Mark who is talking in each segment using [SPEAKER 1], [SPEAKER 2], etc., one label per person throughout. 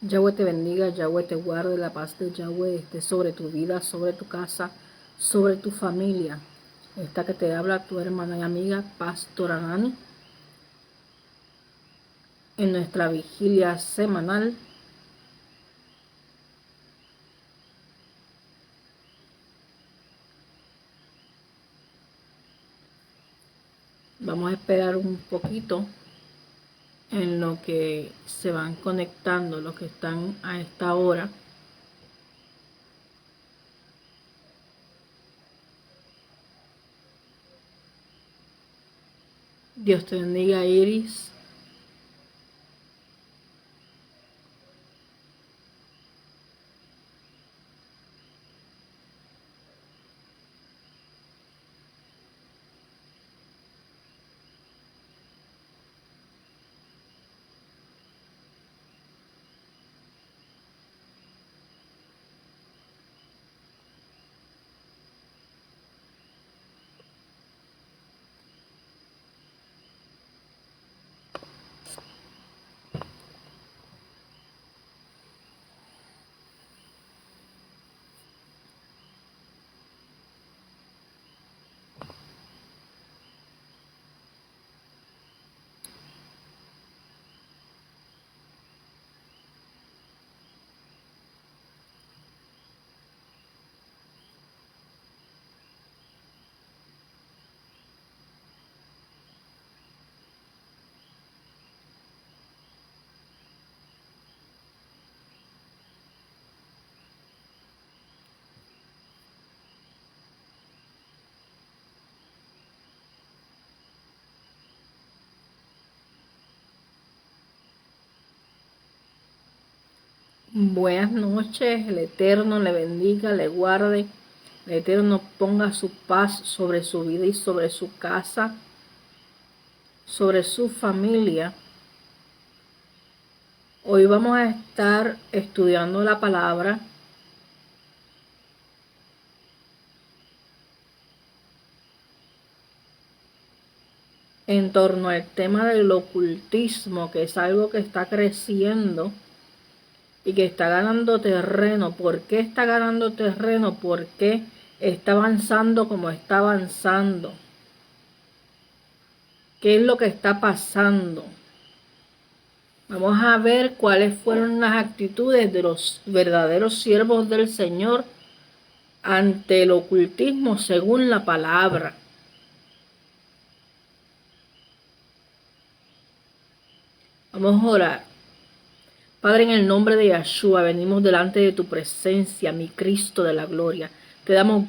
[SPEAKER 1] Yahweh te bendiga, Yahweh te guarde, la paz de Yahweh esté sobre tu vida, sobre tu casa, sobre tu familia. Esta que te habla tu hermana y amiga Pastora Nani en nuestra vigilia semanal. Vamos a esperar un poquito en lo que se van conectando los que están a esta hora. Dios te bendiga, Iris. Buenas noches, el Eterno le bendiga, le guarde, el Eterno ponga su paz sobre su vida y sobre su casa, sobre su familia. Hoy vamos a estar estudiando la palabra en torno al tema del ocultismo, que es algo que está creciendo y que está ganando terreno. ¿Por qué está ganando terreno? ¿Por qué está avanzando como está avanzando? ¿Qué es lo que está pasando? Vamos a ver cuáles fueron las actitudes de los verdaderos siervos del Señor ante el ocultismo según la palabra. Vamos a orar. Padre, en el nombre de Yahshua, venimos delante de tu presencia, mi Cristo de la gloria. Te damos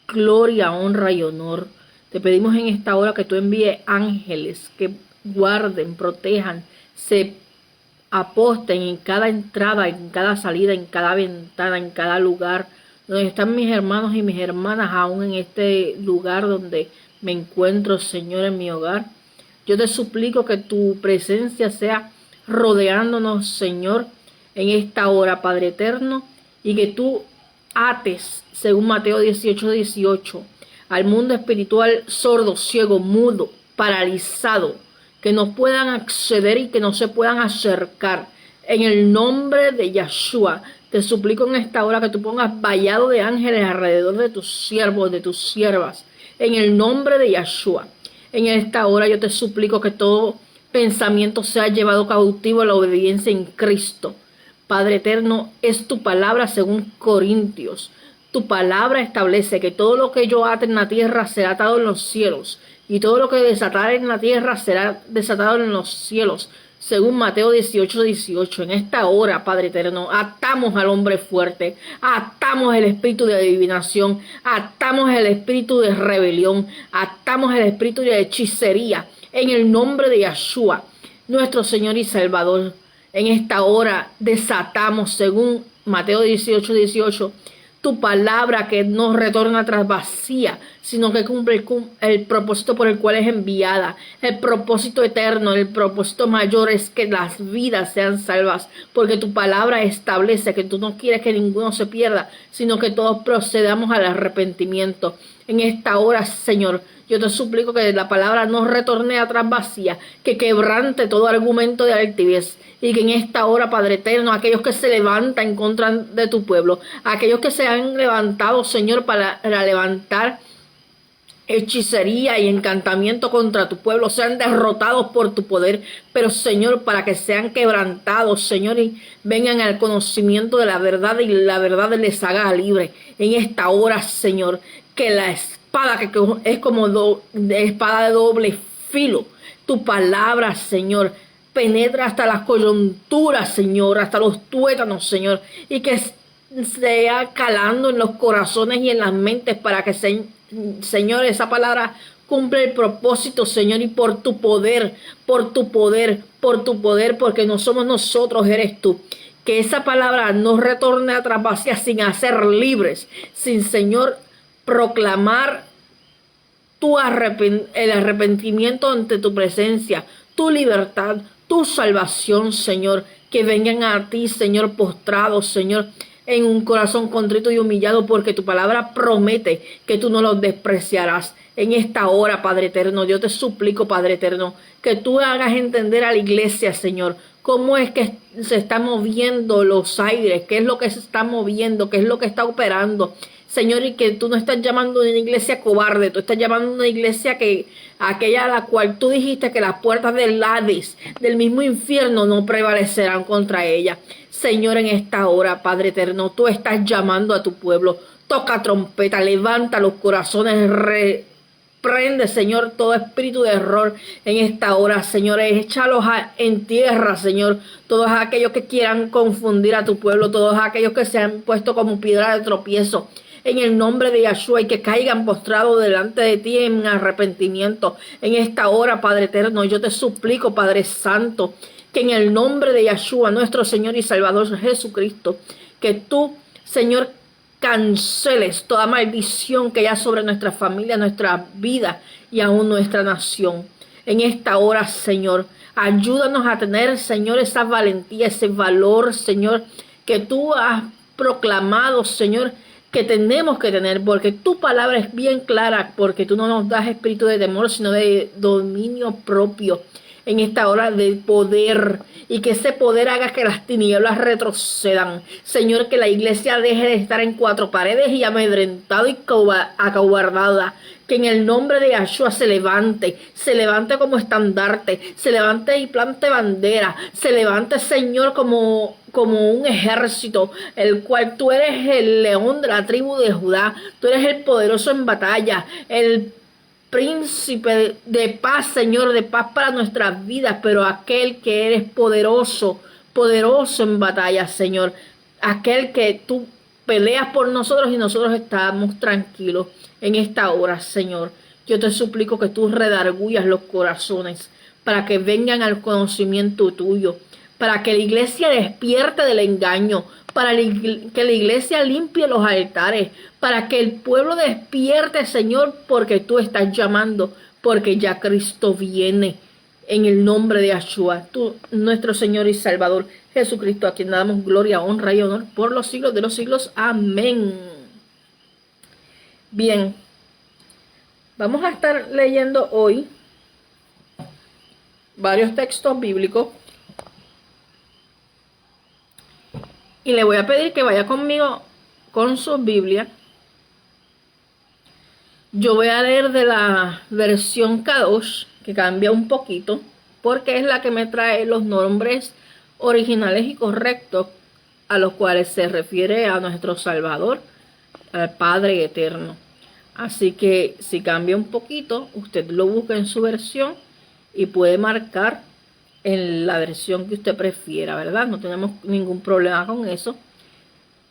[SPEAKER 1] gloria, honra y honor. Te pedimos en esta hora que tú envíes ángeles que guarden, protejan, se aposten en cada entrada, en cada salida, en cada ventana, en cada lugar donde están mis hermanos y mis hermanas, aún en este lugar donde me encuentro, Señor, en mi hogar. Yo te suplico que tu presencia sea rodeándonos, Señor, en esta hora, Padre eterno, y que tú ates, según Mateo 18:18, al mundo espiritual sordo, ciego, mudo, paralizado, que no puedan acceder y que no se puedan acercar. En el nombre de Yahshua, te suplico en esta hora que tú pongas vallado de ángeles alrededor de tus siervos, de tus siervas. En el nombre de Yahshua. En esta hora yo te suplico que todo pensamiento sea llevado cautivo a la obediencia en Cristo. Padre eterno, es tu palabra según Corintios. Tu palabra establece que todo lo que yo ate en la tierra será atado en los cielos, y todo lo que desatare en la tierra será desatado en los cielos, según Mateo 18:18. En esta hora, Padre eterno, atamos al hombre fuerte, atamos el espíritu de adivinación, atamos el espíritu de rebelión, atamos el espíritu de hechicería, en el nombre de Yahshua, nuestro Señor y Salvador. En esta hora desatamos, según Mateo 18:18, tu palabra, que no retorna tras vacía, sino que cumple el propósito por el cual es enviada. El propósito eterno, el propósito mayor es que las vidas sean salvas, porque tu palabra establece que tú no quieres que ninguno se pierda, sino que todos procedamos al arrepentimiento. En esta hora, Señor, Yo te suplico que la palabra no retorne atrás vacía, que quebrante todo argumento de altivez, y que en esta hora, Padre eterno, aquellos que se levantan en contra de tu pueblo, aquellos que se han levantado, Señor, para levantar hechicería y encantamiento contra tu pueblo, sean derrotados por tu poder, pero Señor, para que sean quebrantados, Señor, y vengan al conocimiento de la verdad y la verdad les haga libre en esta hora, Señor, que la espada que es como espada de doble filo, tu palabra, Señor, penetra hasta las coyunturas, Señor, hasta los tuétanos, Señor, y que sea calando en los corazones y en las mentes para que Señor, esa palabra cumple el propósito, Señor, y por tu poder, por tu poder, por tu poder, porque no somos nosotros, eres tú. Que esa palabra no retorne atrás vacía sin hacer libres, sin, Señor, proclamar el arrepentimiento ante tu presencia, tu libertad, tu salvación, Señor, que vengan a ti, Señor, postrados, Señor, en un corazón contrito y humillado, porque tu palabra promete que tú no los despreciarás. En esta hora, Padre eterno, yo te suplico, Padre eterno, que tú hagas entender a la iglesia, Señor, cómo es que se están moviendo los aires, qué es lo que se está moviendo, qué es lo que está operando, Señor, y que tú no estás llamando a una iglesia cobarde, tú estás llamando a una iglesia aquella a la cual tú dijiste que las puertas del Hades, del mismo infierno, no prevalecerán contra ella. Señor, en esta hora, Padre eterno, tú estás llamando a tu pueblo. Toca trompeta, levanta los corazones, reprende, Señor, todo espíritu de error en esta hora, Señor. Échalos en tierra, Señor. Todos aquellos que quieran confundir a tu pueblo, todos aquellos que se han puesto como piedra de tropiezo, en el nombre de Yahshua, y que caigan postrados delante de ti en arrepentimiento. En esta hora, Padre eterno, yo te suplico, Padre santo, que en el nombre de Yahshua, nuestro Señor y Salvador Jesucristo, que tú, Señor, canceles toda maldición que haya sobre nuestra familia, nuestra vida y aún nuestra nación. En esta hora, Señor, ayúdanos a tener, Señor, esa valentía, ese valor, Señor, que tú has proclamado, Señor, que tenemos que tener, porque tu palabra es bien clara, porque tú no nos das espíritu de temor, sino de dominio propio. En esta hora de poder, y que ese poder haga que las tinieblas retrocedan. Señor, que la iglesia deje de estar en cuatro paredes y amedrentada y acobardada. Que en el nombre de Yahshua se levante como estandarte, se levante y plante bandera, se levante, Señor, como un ejército, el cual tú eres el león de la tribu de Judá, tú eres el poderoso en batalla, el príncipe de paz, Señor, de paz para nuestras vidas, pero aquel que eres poderoso, poderoso en batalla, Señor, aquel que tú peleas por nosotros y nosotros estamos tranquilos en esta hora, Señor. Yo te suplico que tú redargullas los corazones para que vengan al conocimiento tuyo, para que la iglesia despierte del engaño, para que la iglesia limpie los altares, para que el pueblo despierte, Señor, porque tú estás llamando, porque ya Cristo viene. En el nombre de Yahshua, tú, nuestro Señor y Salvador, Jesucristo, a quien damos gloria, honra y honor por los siglos de los siglos. Amén. Bien, vamos a estar leyendo hoy varios textos bíblicos. Y le voy a pedir que vaya conmigo con su Biblia. Yo voy a leer de la versión Kadosh, que cambia un poquito, porque es la que me trae los nombres originales y correctos a los cuales se refiere a nuestro Salvador, al Padre Eterno. Así que si cambia un poquito, usted lo busca en su versión y puede marcar en la versión que usted prefiera, ¿verdad? No tenemos ningún problema con eso.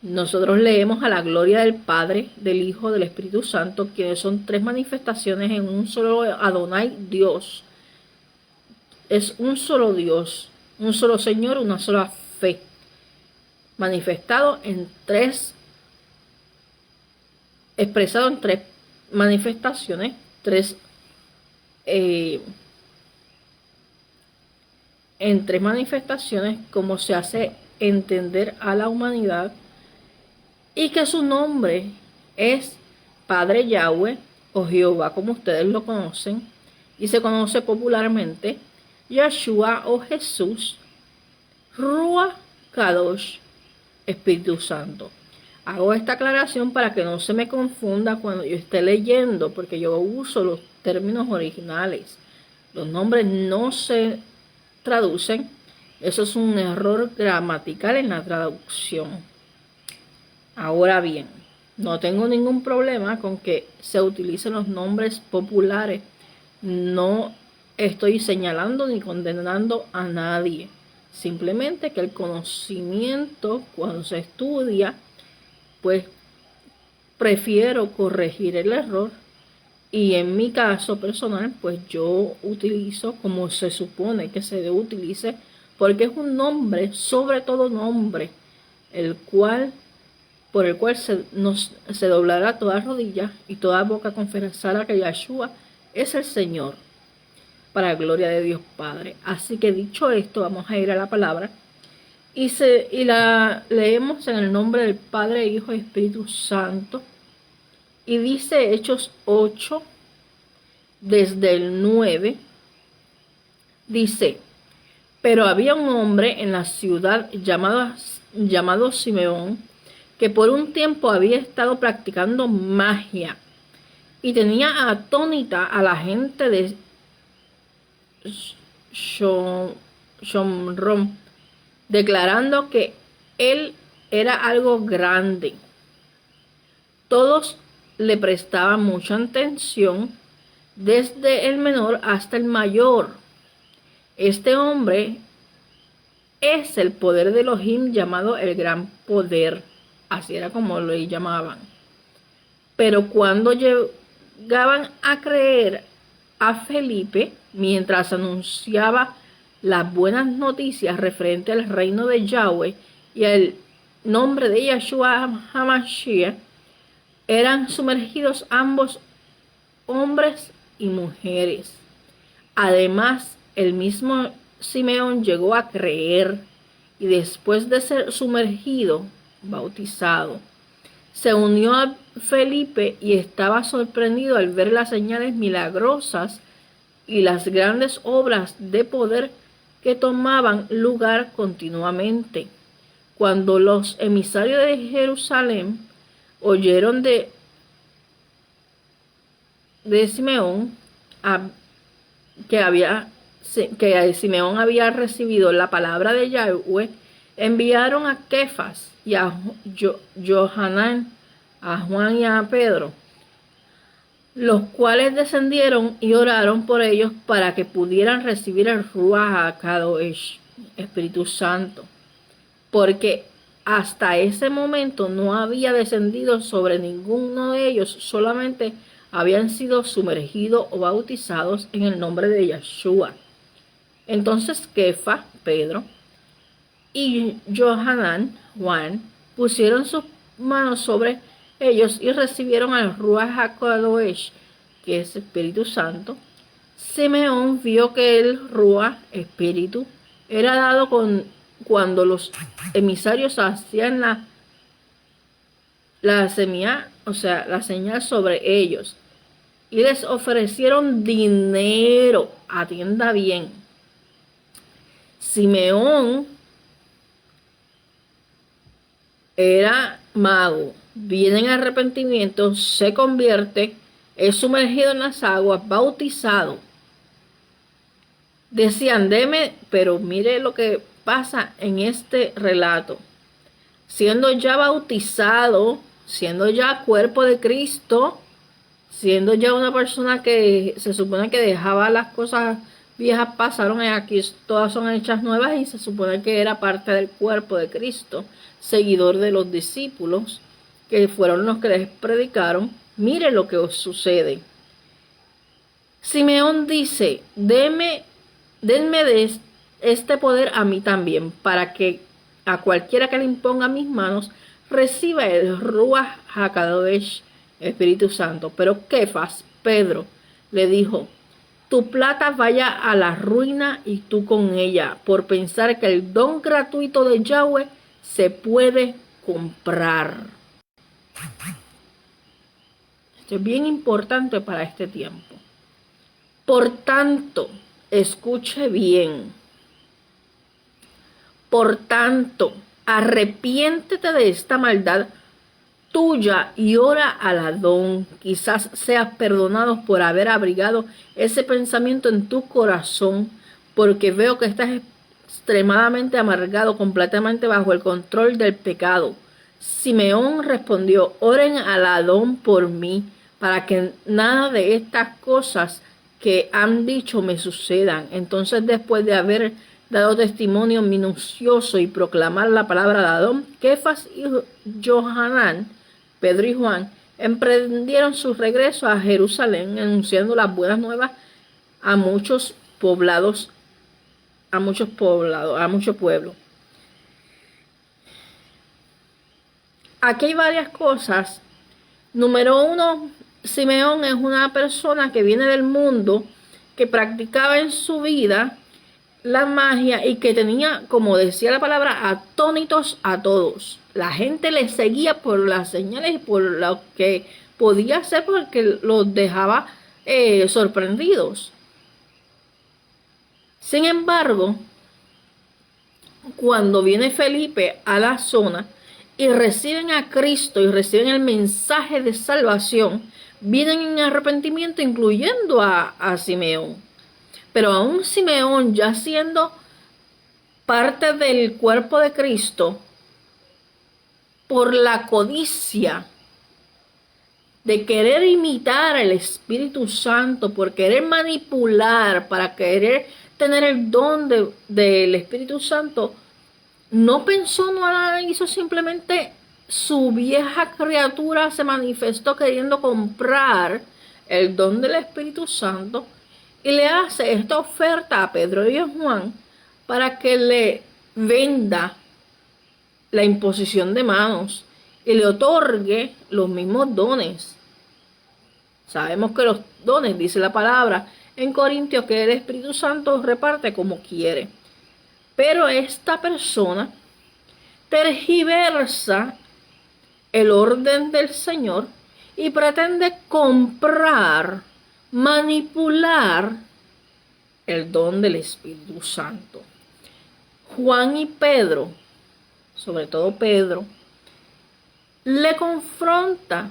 [SPEAKER 1] Nosotros leemos a la gloria del Padre, del Hijo, del Espíritu Santo, quienes son tres manifestaciones en un solo Adonai, Dios. Es un solo Dios, un solo Señor, una sola fe, manifestado en tres, expresado en tres manifestaciones, en tres manifestaciones, como se hace entender a la humanidad, y que su nombre es Padre Yahweh, o Jehová como ustedes lo conocen, y se conoce popularmente Yeshua o Jesús, Ruach Kadosh, Espíritu Santo. Hago esta aclaración para que no se me confunda cuando yo esté leyendo, porque yo uso los términos originales. Los nombres no se traducen. Eso es un error gramatical en la traducción. Ahora bien, no tengo ningún problema con que se utilicen los nombres populares. No estoy señalando ni condenando a nadie. Simplemente que el conocimiento, cuando se estudia, pues prefiero corregir el error, y en mi caso personal pues yo utilizo como se supone que se utilice, porque es un nombre, sobre todo nombre, por el cual se doblará toda rodilla y toda boca confesará que Yeshua es el Señor, para la gloria de Dios Padre. Así que dicho esto, vamos a ir a la palabra y la leemos en el nombre del Padre, Hijo y Espíritu Santo. Y dice Hechos 8, desde el 9, dice: pero había un hombre en la ciudad llamado Simeón, que por un tiempo había estado practicando magia y tenía atónita a la gente de Shomron, declarando que él era algo grande. Todos le prestaban mucha atención, desde el menor hasta el mayor. Este hombre es el poder de Elohim, llamado el gran poder. Así era como lo llamaban. Pero cuando llegaban a creer a Felipe, mientras anunciaba las buenas noticias referente al reino de Yahweh y al nombre de Yeshua HaMashiach, eran sumergidos ambos, hombres y mujeres. Además, el mismo Simeón llegó a creer, y después de ser sumergido, bautizado, se unió a Felipe y estaba sorprendido al ver las señales milagrosas y las grandes obras de poder que tomaban lugar continuamente. Cuando los emisarios de Jerusalén oyeron de Simeón, que Simeón había recibido la palabra de Yahweh, enviaron a Kefas y a Johanán, a Juan y a Pedro, los cuales descendieron y oraron por ellos para que pudieran recibir el Ruach HaKadosh, Espíritu Santo, porque hasta ese momento no había descendido sobre ninguno de ellos, solamente habían sido sumergidos o bautizados en el nombre de Yeshua. Entonces Kefa, Pedro, y Johanán, Juan, pusieron sus manos sobre ellos y recibieron al Ruach HaKadosh, que es Espíritu Santo. Simeón vio que el Ruach, Espíritu, era dado cuando los emisarios hacían la señal sobre ellos, y les ofrecieron dinero. Atienda bien. Simeón era mago, viene en arrepentimiento, se convierte, es sumergido en las aguas, bautizado. Decían, deme, pero mire lo que pasa en este relato. Siendo ya bautizado, siendo ya cuerpo de Cristo, siendo ya una persona que se supone que dejaba las cosas viejas, pasaron, y aquí todas son hechas nuevas, y se supone que era parte del cuerpo de Cristo, seguidor de los discípulos, que fueron los que les predicaron. Mire lo que os sucede. Simeón dice, denme de este poder a mí también, para que a cualquiera que le imponga mis manos reciba el Ruach HaKadosh, Espíritu Santo. Pero Kefas, Pedro, le dijo, tu plata vaya a la ruina y tú con ella, por pensar que el don gratuito de Yahweh se puede comprar. Esto es bien importante para este tiempo. Por tanto, escuche bien. Por tanto, arrepiéntete de esta maldad tuya y ora al Adón. Quizás seas perdonado por haber abrigado ese pensamiento en tu corazón, porque veo que estás extremadamente amargado, completamente bajo el control del pecado. Simeón respondió: oren al Adón por mí, para que nada de estas cosas que han dicho me sucedan. Entonces, después de haber dado testimonio minucioso y proclamar la palabra de Adón, Kefas y Johanán, Pedro y Juan, emprendieron su regreso a Jerusalén, anunciando las buenas nuevas a muchos pueblos. Aquí hay varias cosas. Número uno, Simeón es una persona que viene del mundo, que practicaba en su vida la magia y que tenía, como decía la palabra, atónitos a todos. La gente le seguía por las señales y por lo que podía hacer, porque los dejaba sorprendidos. Sin embargo, cuando viene Felipe a la zona y reciben a Cristo y reciben el mensaje de salvación, vienen en arrepentimiento, incluyendo a Simeón. Pero aún Simeón, ya siendo parte del cuerpo de Cristo, por la codicia de querer imitar al Espíritu Santo, por querer manipular, para querer tener el don del Espíritu Santo, no pensó, no la hizo, simplemente su vieja criatura se manifestó queriendo comprar el don del Espíritu Santo y le hace esta oferta a Pedro y a Juan para que le venda la imposición de manos y le otorgue los mismos dones. Sabemos que los dones, dice la palabra en Corintios, que el Espíritu Santo reparte como quiere. Pero esta persona tergiversa el orden del Señor y pretende comprar, manipular el don del Espíritu Santo. Juan y Pedro, sobre todo Pedro, le confronta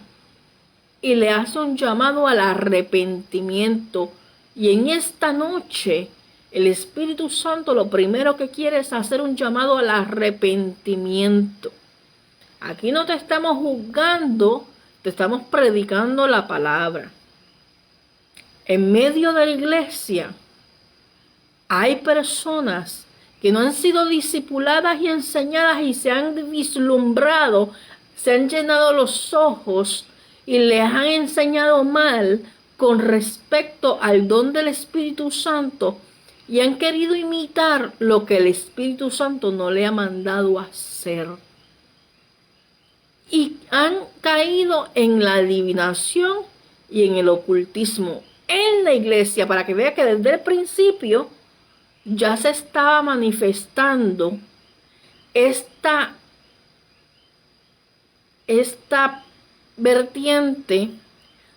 [SPEAKER 1] y le hace un llamado al arrepentimiento. Y en esta noche el Espíritu Santo lo primero que quiere es hacer un llamado al arrepentimiento. Aquí no te estamos juzgando, te estamos predicando la palabra. En medio de la iglesia hay personas que no han sido discipuladas y enseñadas y se han vislumbrado, se han llenado los ojos y les han enseñado mal con respecto al don del Espíritu Santo y han querido imitar lo que el Espíritu Santo no le ha mandado hacer. Y han caído en la adivinación y en el ocultismo en la iglesia, para que vea que desde el principio ya se estaba manifestando esta vertiente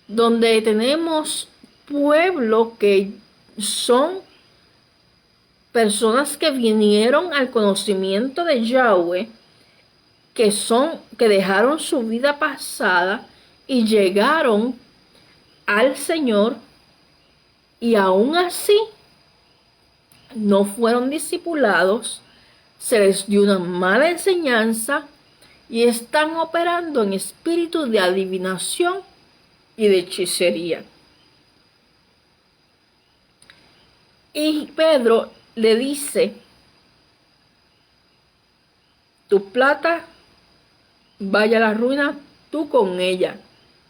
[SPEAKER 1] donde tenemos pueblo que son personas que vinieron al conocimiento de Yahweh, que dejaron su vida pasada y llegaron al Señor, y aún así no fueron discipulados, se les dio una mala enseñanza y están operando en espíritu de adivinación y de hechicería. Y Pedro le dice: tu plata vaya a la ruina, tú con ella,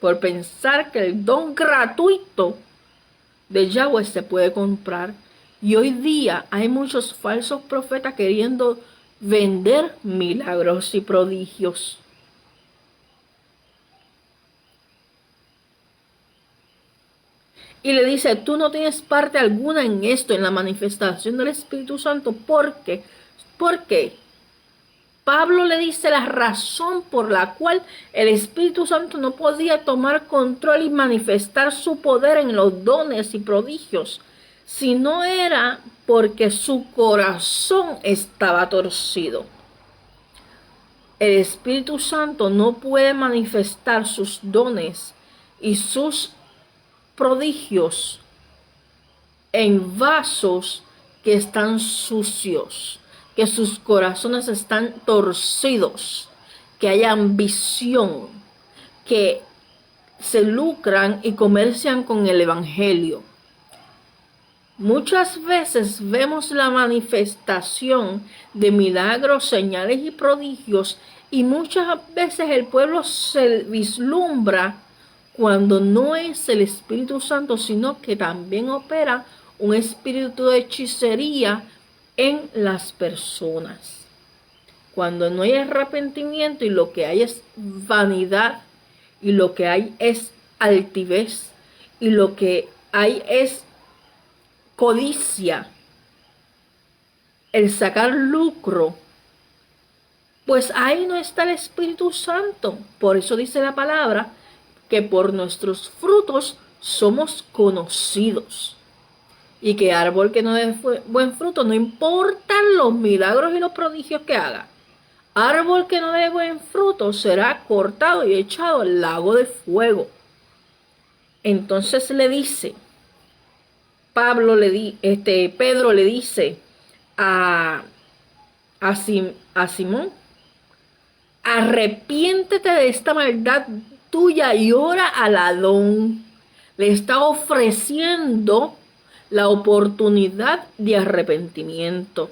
[SPEAKER 1] por pensar que el don gratuito de Yahweh se puede comprar. Y hoy día hay muchos falsos profetas queriendo vender milagros y prodigios. Y le dice: tú no tienes parte alguna en esto, en la manifestación del Espíritu Santo. ¿Por qué? ¿Por qué? Pablo le dice la razón por la cual el Espíritu Santo no podía tomar control y manifestar su poder en los dones y prodigios, si no era porque su corazón estaba torcido. El Espíritu Santo no puede manifestar sus dones y sus prodigios en vasos que están sucios, que sus corazones están torcidos, que hay ambición, que se lucran y comercian con el Evangelio. Muchas veces vemos la manifestación de milagros, señales y prodigios, y muchas veces el pueblo se vislumbra cuando no es el Espíritu Santo, sino que también opera un espíritu de hechicería en las personas. Cuando no hay arrepentimiento y lo que hay es vanidad, y lo que hay es altivez, y lo que hay es codicia, el sacar lucro, pues ahí no está el Espíritu Santo. Por eso dice la palabra que por nuestros frutos somos conocidos. Y que árbol que no dé buen fruto, no importan los milagros y los prodigios que haga, árbol que no dé buen fruto será cortado y echado al lago de fuego. Entonces le dice, Pedro le dice a Simón, arrepiéntete de esta maldad tuya y ora al Adón. Le está ofreciendo la oportunidad de arrepentimiento.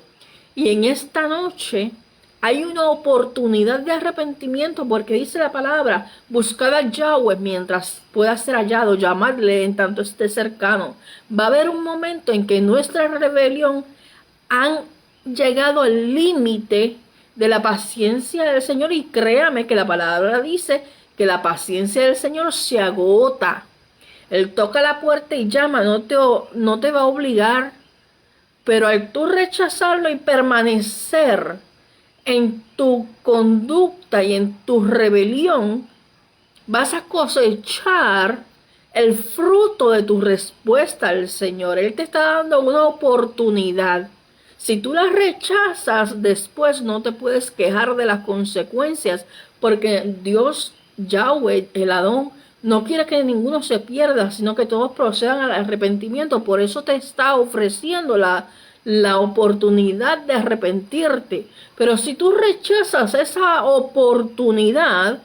[SPEAKER 1] Y en esta noche hay una oportunidad de arrepentimiento, porque dice la palabra, buscad a Yahweh mientras pueda ser hallado, llamadle en tanto esté cercano. Va a haber un momento en que nuestra rebelión han llegado al límite de la paciencia del Señor, y créame que la palabra dice que la paciencia del Señor se agota. Él toca la puerta y llama, no te va a obligar, pero al tú rechazarlo y permanecer en tu conducta y en tu rebelión, vas a cosechar el fruto de tu respuesta al Señor. Él te está dando una oportunidad. Si tú la rechazas, después no te puedes quejar de las consecuencias, porque Dios, Yahweh, el Adón, no quiere que ninguno se pierda, sino que todos procedan al arrepentimiento. Por eso te está ofreciendo la oportunidad de arrepentirte. Pero si tú rechazas esa oportunidad,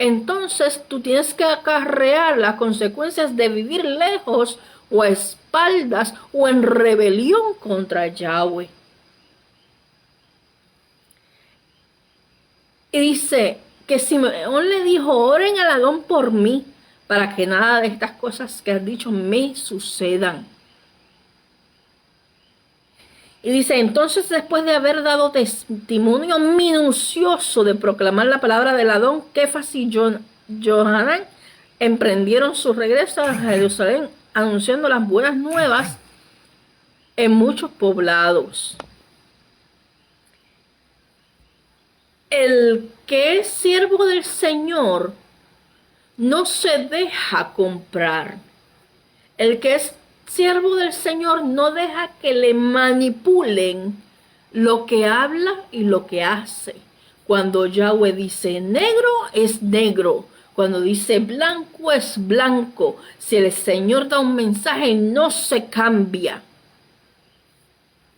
[SPEAKER 1] entonces tú tienes que acarrear las consecuencias de vivir lejos o a espaldas o en rebelión contra Yahweh. Y dice que Simeón le dijo, oren al Adón por mí, para que nada de estas cosas que has dicho me sucedan. Y dice, entonces después de haber dado testimonio minucioso de proclamar la palabra del Adón, Kefas y Johanán emprendieron su regreso a Jerusalén, anunciando las buenas nuevas en muchos poblados. El que es siervo del Señor no se deja comprar. El que es siervo del Señor no deja que le manipulen lo que habla y lo que hace. Cuando Yahweh dice negro, es negro. Cuando dice blanco, es blanco. Si el Señor da un mensaje, no se cambia.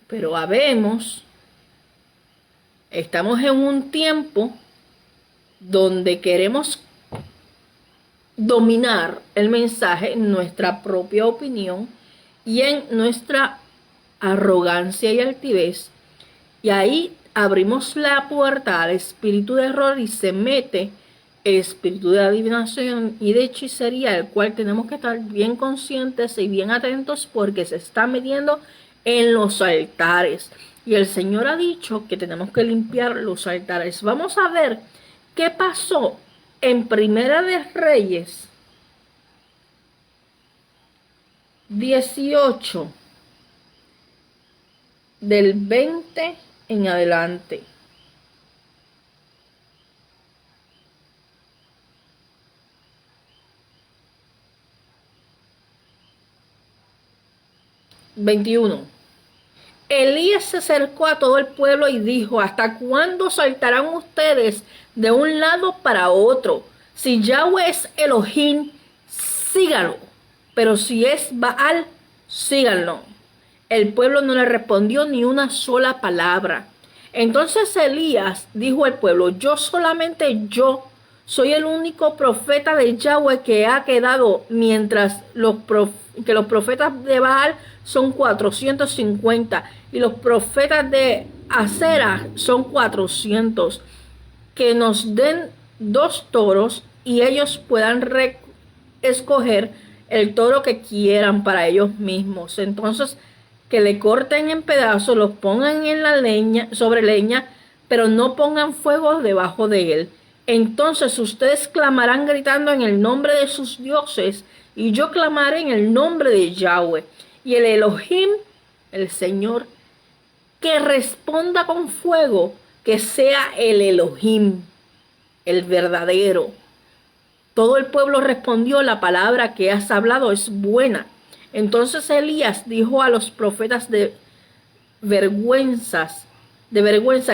[SPEAKER 1] Pero estamos en un tiempo donde queremos dominar el mensaje en nuestra propia opinión y en nuestra arrogancia y altivez, y ahí abrimos la puerta al espíritu de error y se mete el espíritu de adivinación y de hechicería, el cual tenemos que estar bien conscientes y bien atentos, porque se está metiendo en los altares, y el Señor ha dicho que tenemos que limpiar los altares. Vamos a ver qué pasó en Primera de Reyes 18, del 20 en adelante. 21. Elías se acercó a todo el pueblo y dijo: ¿hasta cuándo saltarán ustedes de un lado para otro? Si Yahweh es Elohim, síganlo, pero si es Baal, síganlo. El pueblo no le respondió ni una sola palabra. Entonces Elías dijo al pueblo: yo soy el único profeta de Yahweh que ha quedado, mientras que los profetas de Baal son 450 y los profetas de Acera son 400. Que nos den 2 toros y ellos puedan escoger el toro que quieran para ellos mismos. Entonces, que le corten en pedazos, los pongan en la leña, sobre leña, pero no pongan fuego debajo de él. Entonces ustedes clamarán gritando en el nombre de sus dioses, y yo clamaré en el nombre de Yahweh. Y el Elohim, el Señor, que responda con fuego, que sea el Elohim, el verdadero. Todo el pueblo respondió: la palabra que has hablado es buena. Entonces Elías dijo a los profetas de vergüenza,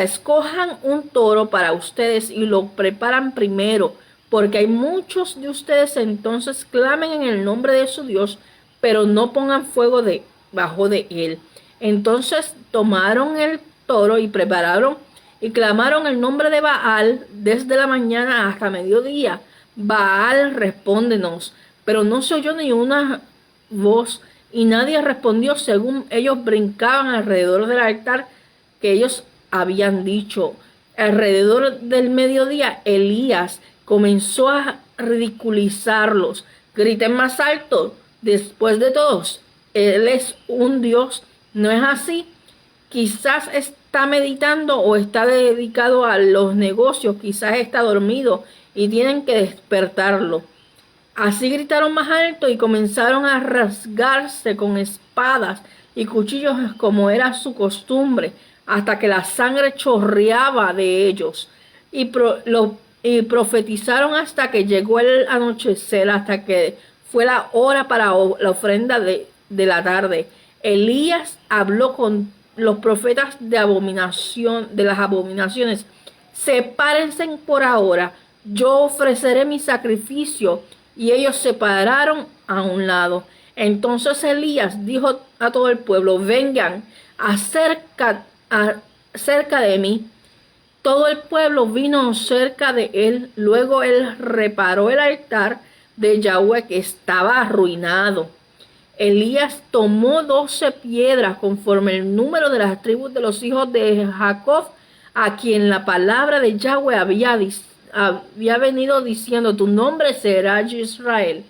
[SPEAKER 1] escojan un toro para ustedes y lo preparan primero, porque hay muchos de ustedes. Entonces clamen en el nombre de su Dios, pero no pongan fuego debajo de él. Entonces tomaron el toro y prepararon y clamaron el nombre de Baal desde la mañana hasta mediodía. Baal, respóndenos. Pero no se oyó ni una voz y nadie respondió, según ellos brincaban alrededor del altar que ellos habían dicho. Alrededor del mediodía, Elías comenzó a ridiculizarlos. Griten más alto. Después de todos, Él es un Dios, ¿no es así? Quizás está meditando o está dedicado a los negocios, quizás está dormido y tienen que despertarlo. Así gritaron más alto y comenzaron a rasgarse con espadas y cuchillos como era su costumbre, hasta que la sangre chorreaba de ellos. Y profetizaron hasta que llegó el anochecer, hasta que fue la hora para la ofrenda de la tarde. Elías habló con los profetas de las abominaciones: sepárense por ahora, yo ofreceré mi sacrificio. Y ellos se pararon a un lado. Entonces Elías dijo a todo el pueblo: vengan cerca de mí. Todo el pueblo vino cerca de él. Luego él reparó el altar de Yahweh, que estaba arruinado. Elías tomó 12 piedras conforme el número de las tribus de los hijos de Jacob, a quien la palabra de Yahweh había venido diciendo: tu nombre será Israel.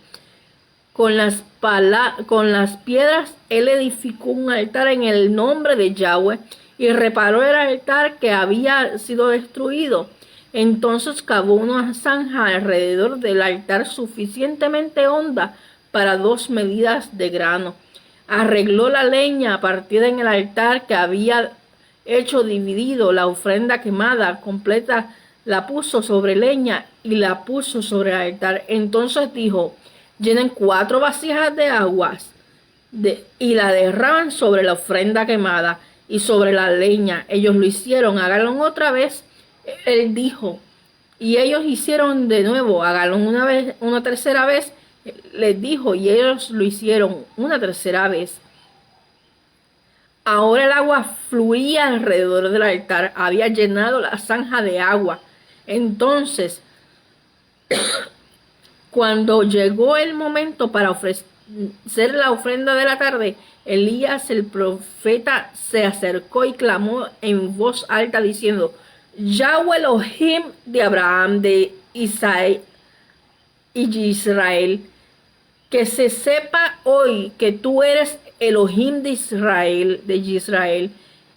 [SPEAKER 1] Con las piedras él edificó un altar en el nombre de Yahweh y reparó el altar que había sido destruido. Entonces cavó una zanja alrededor del altar suficientemente honda para 2 medidas de grano. Arregló la leña partida en el altar que había hecho dividido. La ofrenda quemada completa la puso sobre leña y la puso sobre el altar. Entonces dijo: llenen 4 vasijas de aguas y la derraman sobre la ofrenda quemada y sobre la leña. Ellos lo hicieron. Háganlo otra vez, él dijo. Y ellos hicieron de nuevo. Háganlo una tercera vez, les dijo. Y ellos lo hicieron una tercera vez. Ahora el agua fluía alrededor del altar. Había llenado la zanja de agua. Entonces, cuando llegó el momento para ofrecer la ofrenda de la tarde, Elías el profeta se acercó y clamó en voz alta diciendo: Yahweh Elohim de Abraham, de Isaac y Israel, que se sepa hoy que tú eres Elohim de Israel,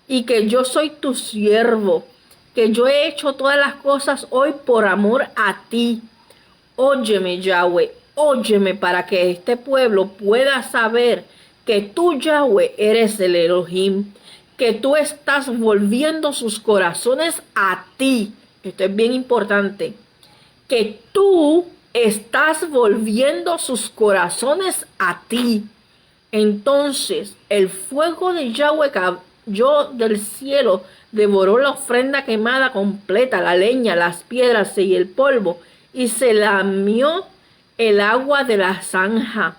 [SPEAKER 1] y que yo soy tu siervo, que yo he hecho todas las cosas hoy por amor a ti. Óyeme, Yahweh, óyeme, para que este pueblo pueda saber que tú, Yahweh, eres el Elohim, que tú estás volviendo sus corazones a ti. Esto es bien importante. Que tú estás volviendo sus corazones a ti. Entonces el fuego de Yahweh cayó del cielo, devoró la ofrenda quemada completa, la leña, las piedras y el polvo, y se lamió el agua de la zanja.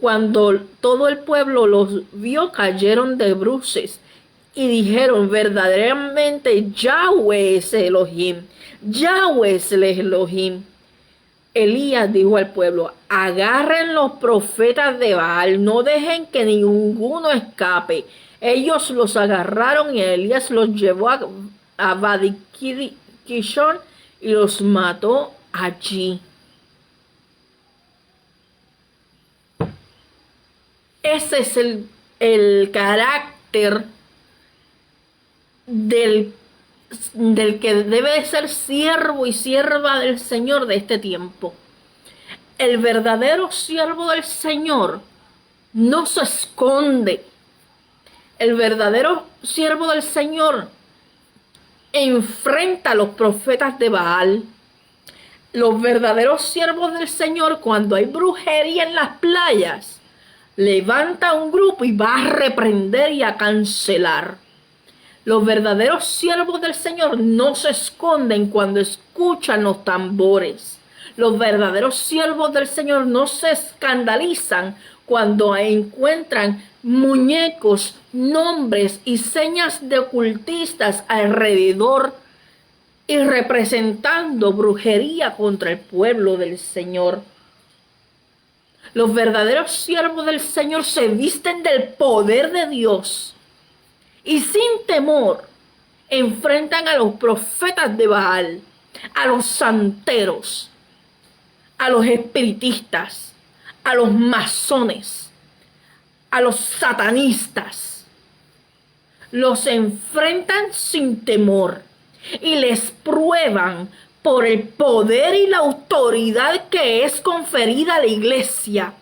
[SPEAKER 1] Cuando todo el pueblo los vio, cayeron de bruces y dijeron: verdaderamente Yahweh es Elohim, Yahweh es el Elohim. Elías dijo al pueblo: agarren los profetas de Baal, no dejen que ninguno escape. Ellos los agarraron y Elías los llevó a Badikishon y los mató allí. Ese es el carácter del que debe de ser siervo y sierva del Señor de este tiempo. El verdadero siervo del Señor no se esconde. El verdadero siervo del Señor enfrenta a los profetas de Baal. Los verdaderos siervos del Señor, cuando hay brujería en las playas, levanta un grupo y va a reprender y a cancelar. Los verdaderos siervos del Señor no se esconden cuando escuchan los tambores. Los verdaderos siervos del Señor no se escandalizan cuando encuentran muñecos, nombres y señas de ocultistas alrededor y representando brujería contra el pueblo del Señor. Los verdaderos siervos del Señor se visten del poder de Dios y sin temor enfrentan a los profetas de Baal, a los santeros, a los espiritistas, a los masones, a los satanistas. Los enfrentan sin temor y les prueban por el poder y la autoridad que es conferida a la iglesia.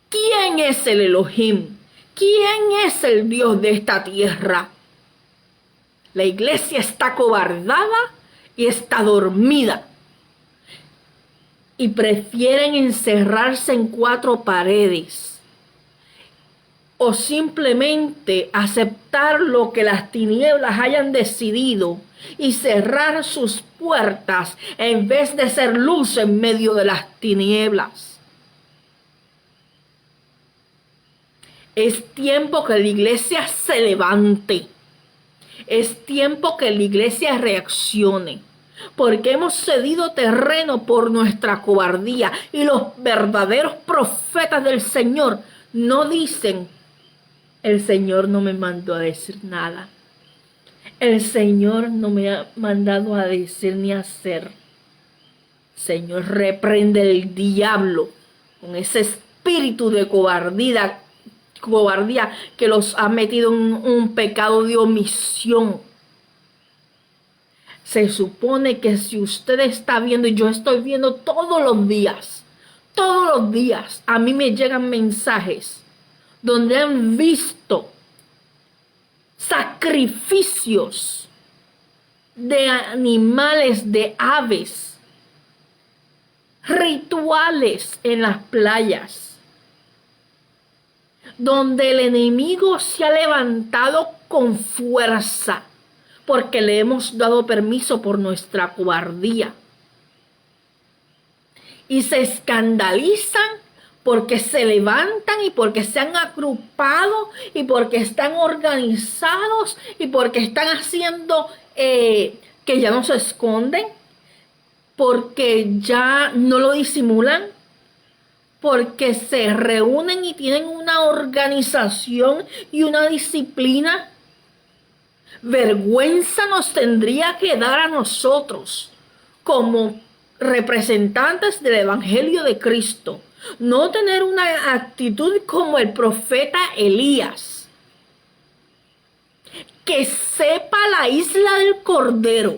[SPEAKER 1] ¿Quién es el Elohim? ¿Quién es el Dios de esta tierra? La iglesia está cobardada y está dormida. Y prefieren encerrarse en cuatro paredes. O simplemente aceptar lo que las tinieblas hayan decidido y cerrar sus puertas en vez de ser luz en medio de las tinieblas. Es tiempo que la iglesia se levante. Es tiempo que la iglesia reaccione. Porque hemos cedido terreno por nuestra cobardía. Y los verdaderos profetas del Señor no dicen: el Señor no me mandó a decir nada. El Señor no me ha mandado a decir ni a hacer. Señor, reprende el diablo con ese espíritu de cobardía que los ha metido en un pecado de omisión. Se supone que si usted está viendo, y yo estoy viendo todos los días, a mí me llegan mensajes donde han visto sacrificios de animales, de aves, rituales en las playas, donde el enemigo se ha levantado con fuerza, porque le hemos dado permiso por nuestra cobardía. Y se escandalizan porque se levantan y porque se han agrupado y porque están organizados y porque están haciendo que ya no se esconden, porque ya no lo disimulan, porque se reúnen y tienen una organización y una disciplina. Vergüenza nos tendría que dar a nosotros como representantes del Evangelio de Cristo, no tener una actitud como el profeta Elías, que sepa la isla del Cordero,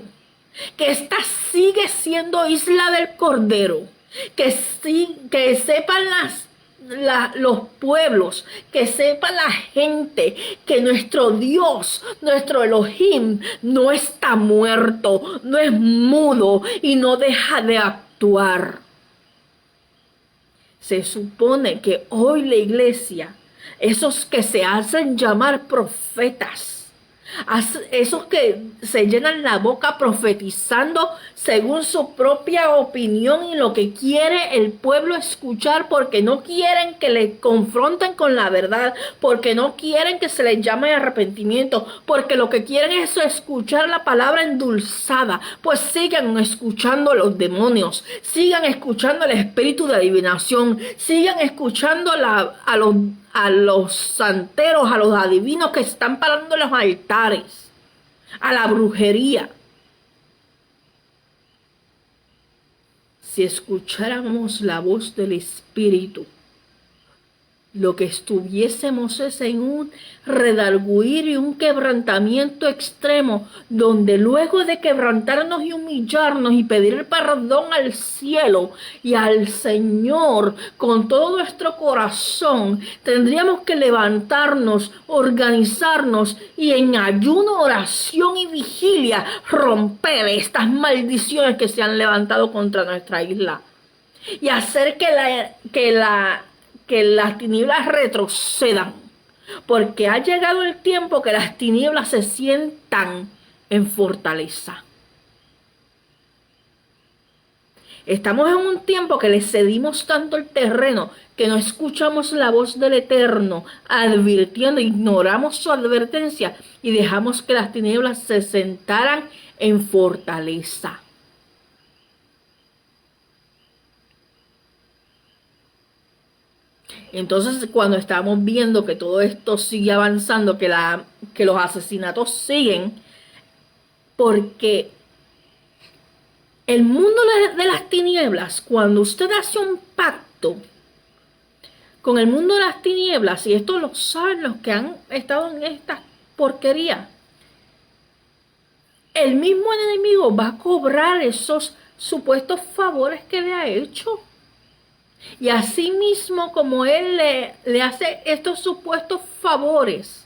[SPEAKER 1] que esta sigue siendo isla del Cordero, que sepan los pueblos, que sepa la gente que nuestro Dios, nuestro Elohim, no está muerto, no es mudo y no deja de actuar. Se supone que hoy la iglesia, esos que se hacen llamar profetas, esos que se llenan la boca profetizando según su propia opinión y lo que quiere el pueblo escuchar, porque no quieren que le confronten con la verdad, porque no quieren que se les llame arrepentimiento, porque lo que quieren es escuchar la palabra endulzada. Pues sigan escuchando a los demonios, sigan escuchando el espíritu de adivinación, sigan escuchando a los santeros, a los adivinos que están parando en los altares, a la brujería. Si escucháramos la voz del Espíritu, lo que estuviésemos es en un redarguir y un quebrantamiento extremo, donde luego de quebrantarnos y humillarnos y pedir perdón al cielo y al Señor con todo nuestro corazón, tendríamos que levantarnos, organizarnos y en ayuno, oración y vigilia romper estas maldiciones que se han levantado contra nuestra isla y hacer que las tinieblas retrocedan, porque ha llegado el tiempo que las tinieblas se sientan en fortaleza. Estamos en un tiempo que le cedimos tanto el terreno que no escuchamos la voz del Eterno advirtiendo, ignoramos su advertencia y dejamos que las tinieblas se sentaran en fortaleza. Entonces, cuando estamos viendo que todo esto sigue avanzando, que los asesinatos siguen, porque el mundo de las tinieblas, cuando usted hace un pacto con el mundo de las tinieblas, y esto lo saben los que han estado en esta porquería, el mismo enemigo va a cobrar esos supuestos favores que le ha hecho. Y así mismo como él le hace estos supuestos favores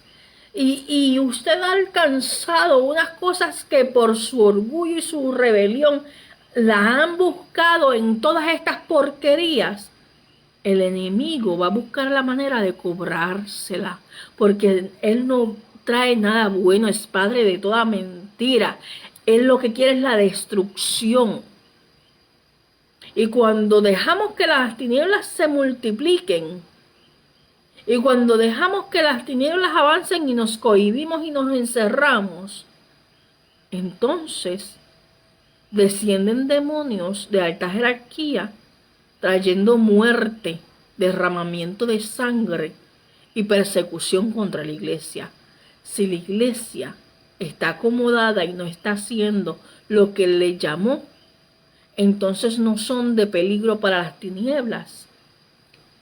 [SPEAKER 1] y usted ha alcanzado unas cosas que por su orgullo y su rebelión la han buscado en todas estas porquerías, el enemigo va a buscar la manera de cobrársela, porque él no trae nada bueno, es padre de toda mentira. Él lo que quiere es la destrucción. Y cuando dejamos que las tinieblas se multipliquen, y cuando dejamos que las tinieblas avancen y nos cohibimos y nos encerramos, entonces descienden demonios de alta jerarquía, trayendo muerte, derramamiento de sangre y persecución contra la iglesia. Si la iglesia está acomodada y no está haciendo lo que le llamó, entonces no son de peligro para las tinieblas,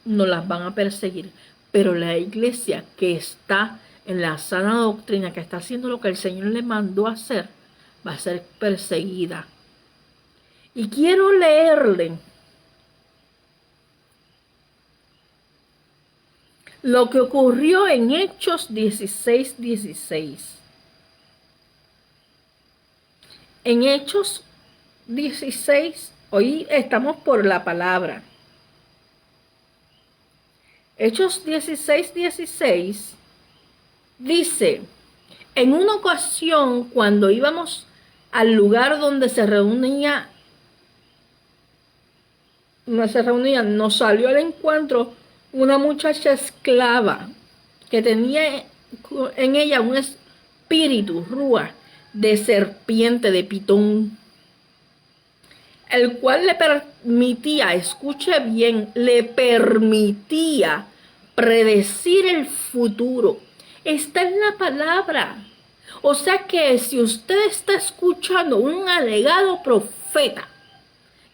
[SPEAKER 1] no las van a perseguir. Pero la iglesia que está en la sana doctrina, que está haciendo lo que el Señor le mandó a hacer, va a ser perseguida. Y quiero leerle lo que ocurrió en Hechos 16:16. En Hechos 16, hoy estamos por la palabra. Hechos 16:16 dice: en una ocasión, cuando íbamos al lugar donde nos salió al encuentro una muchacha esclava que tenía en ella un espíritu, rúa, de serpiente, de pitón, el cual le permitía, escuche bien, le permitía predecir el futuro. Está en la palabra. O sea que si usted está escuchando un alegado profeta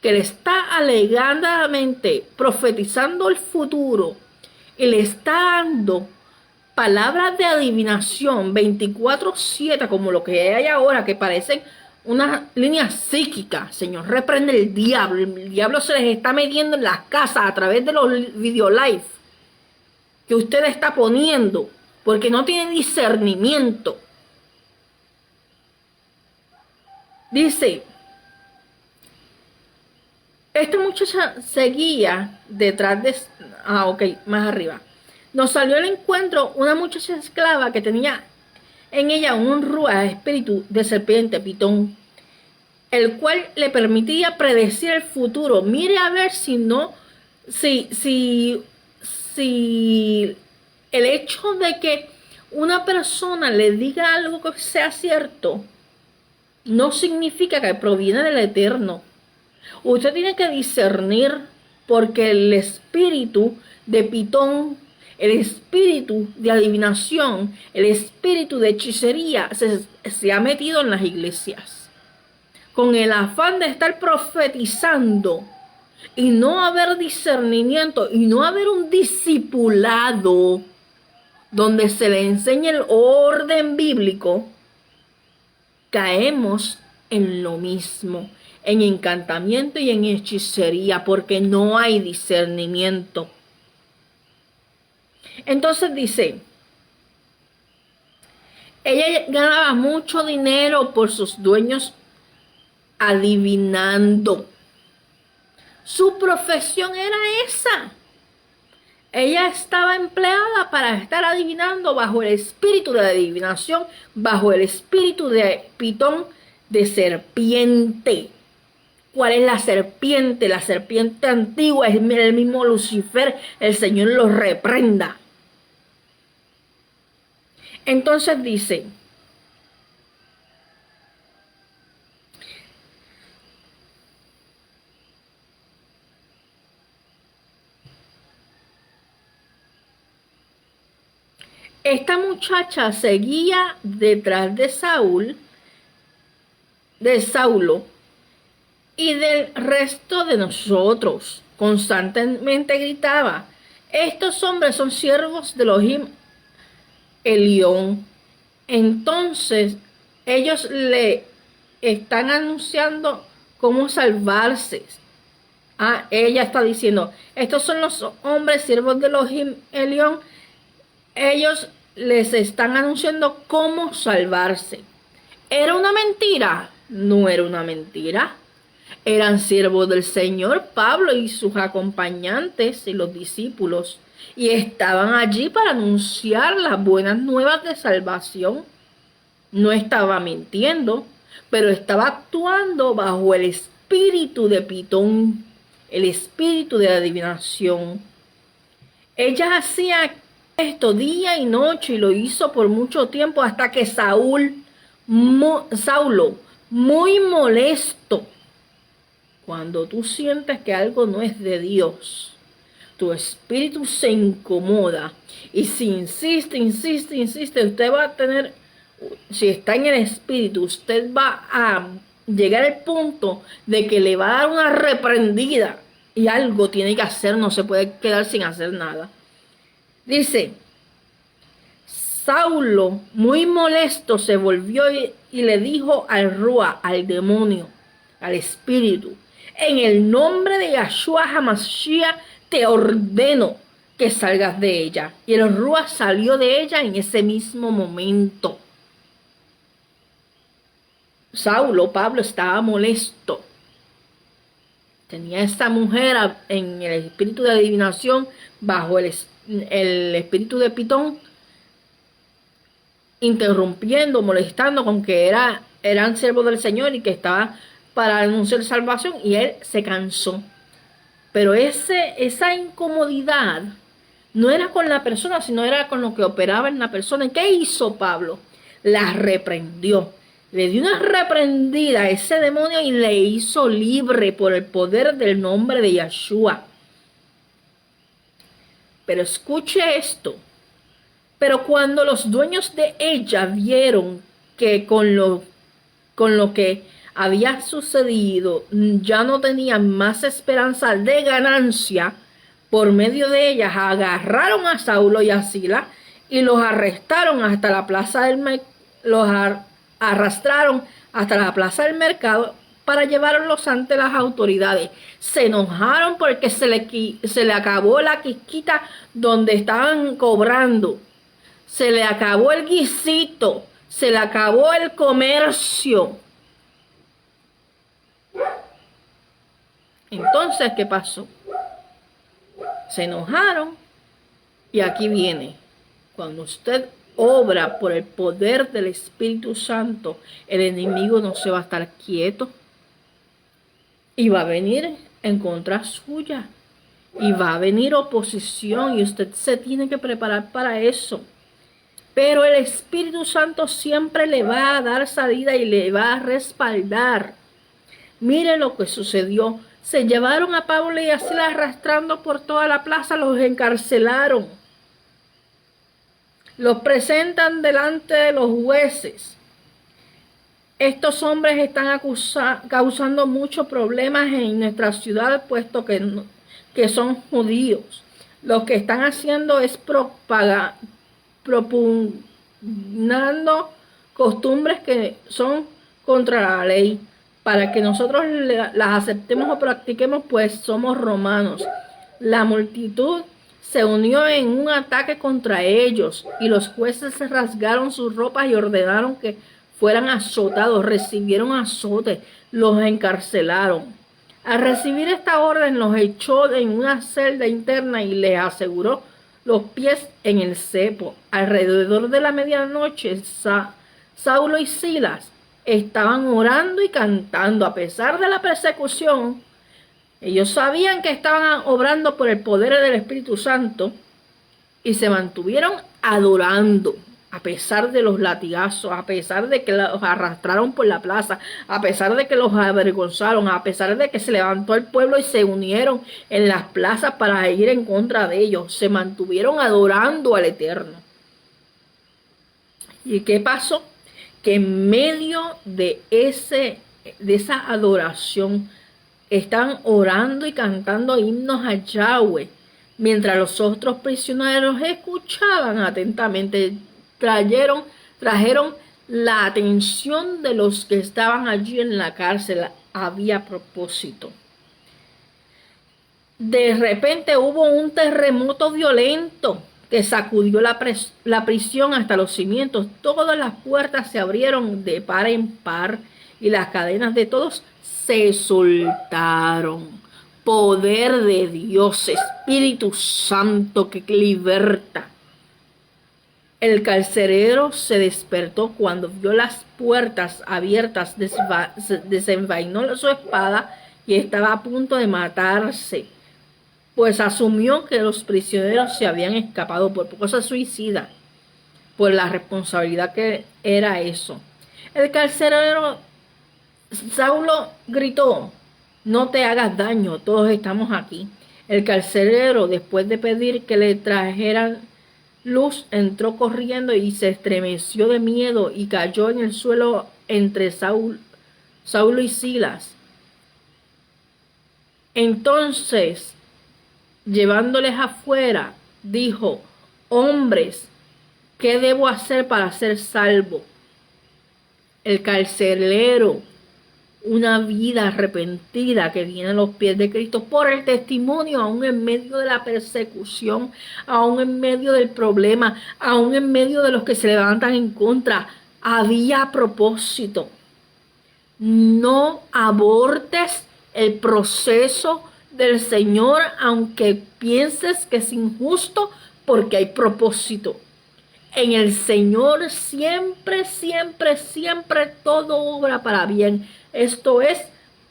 [SPEAKER 1] que le está alegadamente profetizando el futuro y le está dando palabras de adivinación 24/7, como lo que hay ahora, que parecen una línea psíquica, Señor, reprende el diablo se les está metiendo en las casas a través de los video live que usted está poniendo, porque no tiene discernimiento. Dice: Esta muchacha seguía detrás de... Ah, ok, más arriba. Nos salió al encuentro una muchacha esclava que tenía en ella un rúa espíritu de serpiente, pitón, el cual le permitía predecir el futuro. Mire a ver si no, si el hecho de que una persona le diga algo que sea cierto, no significa que proviene del Eterno. Usted tiene que discernir, porque el espíritu de Pitón, el espíritu de adivinación, el espíritu de hechicería se ha metido en las iglesias con el afán de estar profetizando y no haber discernimiento y no haber un discipulado donde se le enseñe el orden bíblico. Caemos en lo mismo, en encantamiento y en hechicería, porque no hay discernimiento. Entonces dice, ella ganaba mucho dinero por sus dueños adivinando. Su profesión era esa. Ella estaba empleada para estar adivinando bajo el espíritu de adivinación, bajo el espíritu de Pitón, de serpiente. ¿Cuál es la serpiente? La serpiente antigua es el mismo Lucifer. El Señor lo reprenda. Entonces dice, esta muchacha seguía detrás de Saulo y del resto de nosotros. Constantemente gritaba, estos hombres son siervos de Elohim Elión. Entonces ellos le están anunciando cómo salvarse. Ella está diciendo, estos son los hombres siervos de Elohim Elión. Ellos les están anunciando cómo salvarse. ¿Era una mentira? No era una mentira. Eran siervos del Señor, Pablo y sus acompañantes y los discípulos, y estaban allí para anunciar las buenas nuevas de salvación. No estaba mintiendo, pero estaba actuando bajo el espíritu de Pitón, el espíritu de adivinación. Ella hacía esto día y noche y lo hizo por mucho tiempo hasta que Saulo, muy molesto, cuando tú sientes que algo no es de Dios, tu espíritu se incomoda y si insiste, usted va a tener, si está en el espíritu, usted va a llegar al punto de que le va a dar una reprendida y algo tiene que hacer, no se puede quedar sin hacer nada. Dice, Saulo, muy molesto, se volvió y le dijo al Rúa, al demonio, al espíritu, en el nombre de Yahshua HaMashiach te ordeno que salgas de ella. Y el Rúa salió de ella en ese mismo momento. Pablo estaba molesto. Tenía esta mujer en el espíritu de adivinación, bajo el espíritu de Pitón, interrumpiendo, molestando con que eran siervos del Señor y que estaba para anunciar salvación, y él se cansó. Pero esa incomodidad no era con la persona, sino era con lo que operaba en la persona. ¿Y qué hizo Pablo? La reprendió. Le dio una reprendida a ese demonio y le hizo libre por el poder del nombre de Yahshua. Pero escuche esto. Pero cuando los dueños de ella vieron que con lo que había sucedido ya no tenían más esperanza de ganancia por medio de ellas, agarraron a Saulo y a Sila y los arrestaron hasta la plaza del arrastraron hasta la plaza del mercado para llevarlos ante las autoridades. Se enojaron porque se le acabó la quisquita donde estaban cobrando. Se le acabó el guisito. Se le acabó el comercio. Entonces, ¿qué pasó? Se enojaron y aquí viene. Cuando usted obra por el poder del Espíritu Santo, el enemigo no se va a estar quieto y va a venir en contra suya y va a venir oposición y usted se tiene que preparar para eso. Pero el Espíritu Santo siempre le va a dar salida y le va a respaldar. Mire lo que sucedió. Se llevaron a Pablo y a Silas arrastrando por toda la plaza, los encarcelaron. Los presentan delante de los jueces. Estos hombres están causando muchos problemas en nuestra ciudad, puesto que son judíos. Lo que están haciendo es propugnando costumbres que son contra la ley. Para que nosotros las aceptemos o practiquemos, pues somos romanos. La multitud se unió en un ataque contra ellos y los jueces se rasgaron sus ropas y ordenaron que fueran azotados. Recibieron azote, los encarcelaron. Al recibir esta orden, los echó en una celda interna y les aseguró los pies en el cepo. Alrededor de la medianoche, Saulo y Silas estaban orando y cantando. A pesar de la persecución, ellos sabían que estaban obrando por el poder del Espíritu Santo y se mantuvieron adorando. A pesar de los latigazos, a pesar de que los arrastraron por la plaza, a pesar de que los avergonzaron, a pesar de que se levantó el pueblo y se unieron en las plazas para ir en contra de ellos, se mantuvieron adorando al Eterno. ¿Y qué pasó? Que en medio de esa adoración estaban orando y cantando himnos a Yahweh, mientras los otros prisioneros escuchaban atentamente. Trajeron la atención de los que estaban allí en la cárcel. Había propósito. De repente hubo un terremoto violento que sacudió la prisión hasta los cimientos. Todas las puertas se abrieron de par en par y las cadenas de todos se soltaron. Poder de Dios, Espíritu Santo que liberta. El carcelero se despertó cuando vio las puertas abiertas, desenvainó su espada y estaba a punto de matarse, pues asumió que los prisioneros se habían escapado. Por poco se suicida por la responsabilidad que era eso. El carcelero Saulo gritó: no te hagas daño, todos estamos aquí. El carcelero, después de pedir que le trajeran luz, entró corriendo y se estremeció de miedo y cayó en el suelo entre Saulo y Silas. Entonces, llevándoles afuera, dijo: hombres, ¿qué debo hacer para ser salvo? El carcelero, una vida arrepentida que viene a los pies de Cristo por el testimonio, aún en medio de la persecución, aún en medio del problema, aún en medio de los que se levantan en contra, había propósito. No abortes el proceso del Señor, aunque pienses que es injusto, porque hay propósito. En el Señor siempre, siempre, siempre todo obra para bien. Esto es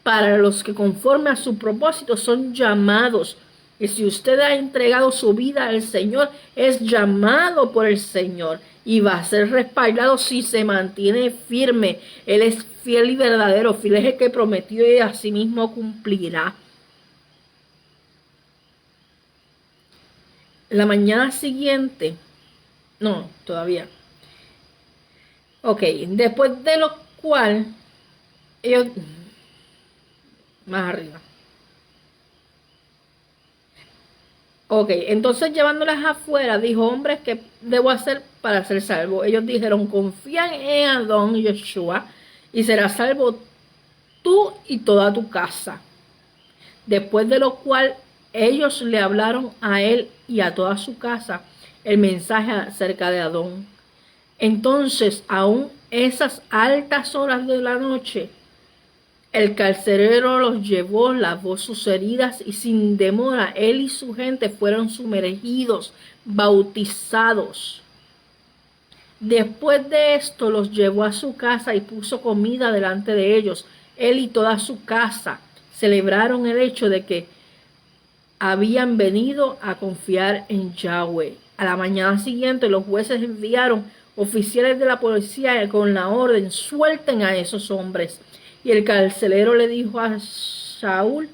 [SPEAKER 1] para los que conforme a su propósito son llamados. Y si usted ha entregado su vida al Señor, es llamado por el Señor y va a ser respaldado si se mantiene firme. Él es fiel y verdadero, fiel es el que prometió y asimismo cumplirá. La mañana siguiente, no, todavía. Ok, después de lo cual, ellos, más arriba. Ok, entonces llevándolas afuera, dijo: hombres, ¿qué debo hacer para ser salvo? Ellos dijeron: confían en Adón y Yeshua y serás salvo tú y toda tu casa. Después de lo cual ellos le hablaron a él y a toda su casa el mensaje acerca de Adón. Entonces, aún esas altas horas de la noche, El carcelero los llevó, lavó sus heridas y sin demora él y su gente fueron sumergidos, bautizados. Después de esto los llevó a su casa y puso comida delante de ellos. Él y toda su casa celebraron el hecho de que habían venido a confiar en Yahweh. A la mañana siguiente los jueces enviaron oficiales de la policía con la orden: suelten a esos hombres. Y el carcelero le dijo a Saulo: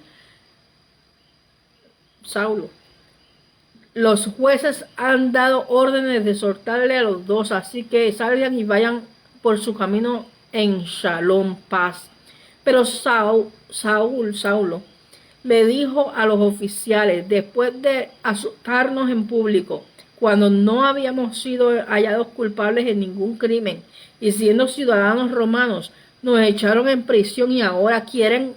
[SPEAKER 1] los jueces han dado órdenes de soltarle a los dos, así que salgan y vayan por su camino en shalom, paz. Pero Saulo le dijo a los oficiales: después de azotarnos en público, cuando no habíamos sido hallados culpables en ningún crimen y siendo ciudadanos romanos, nos echaron en prisión y ahora quieren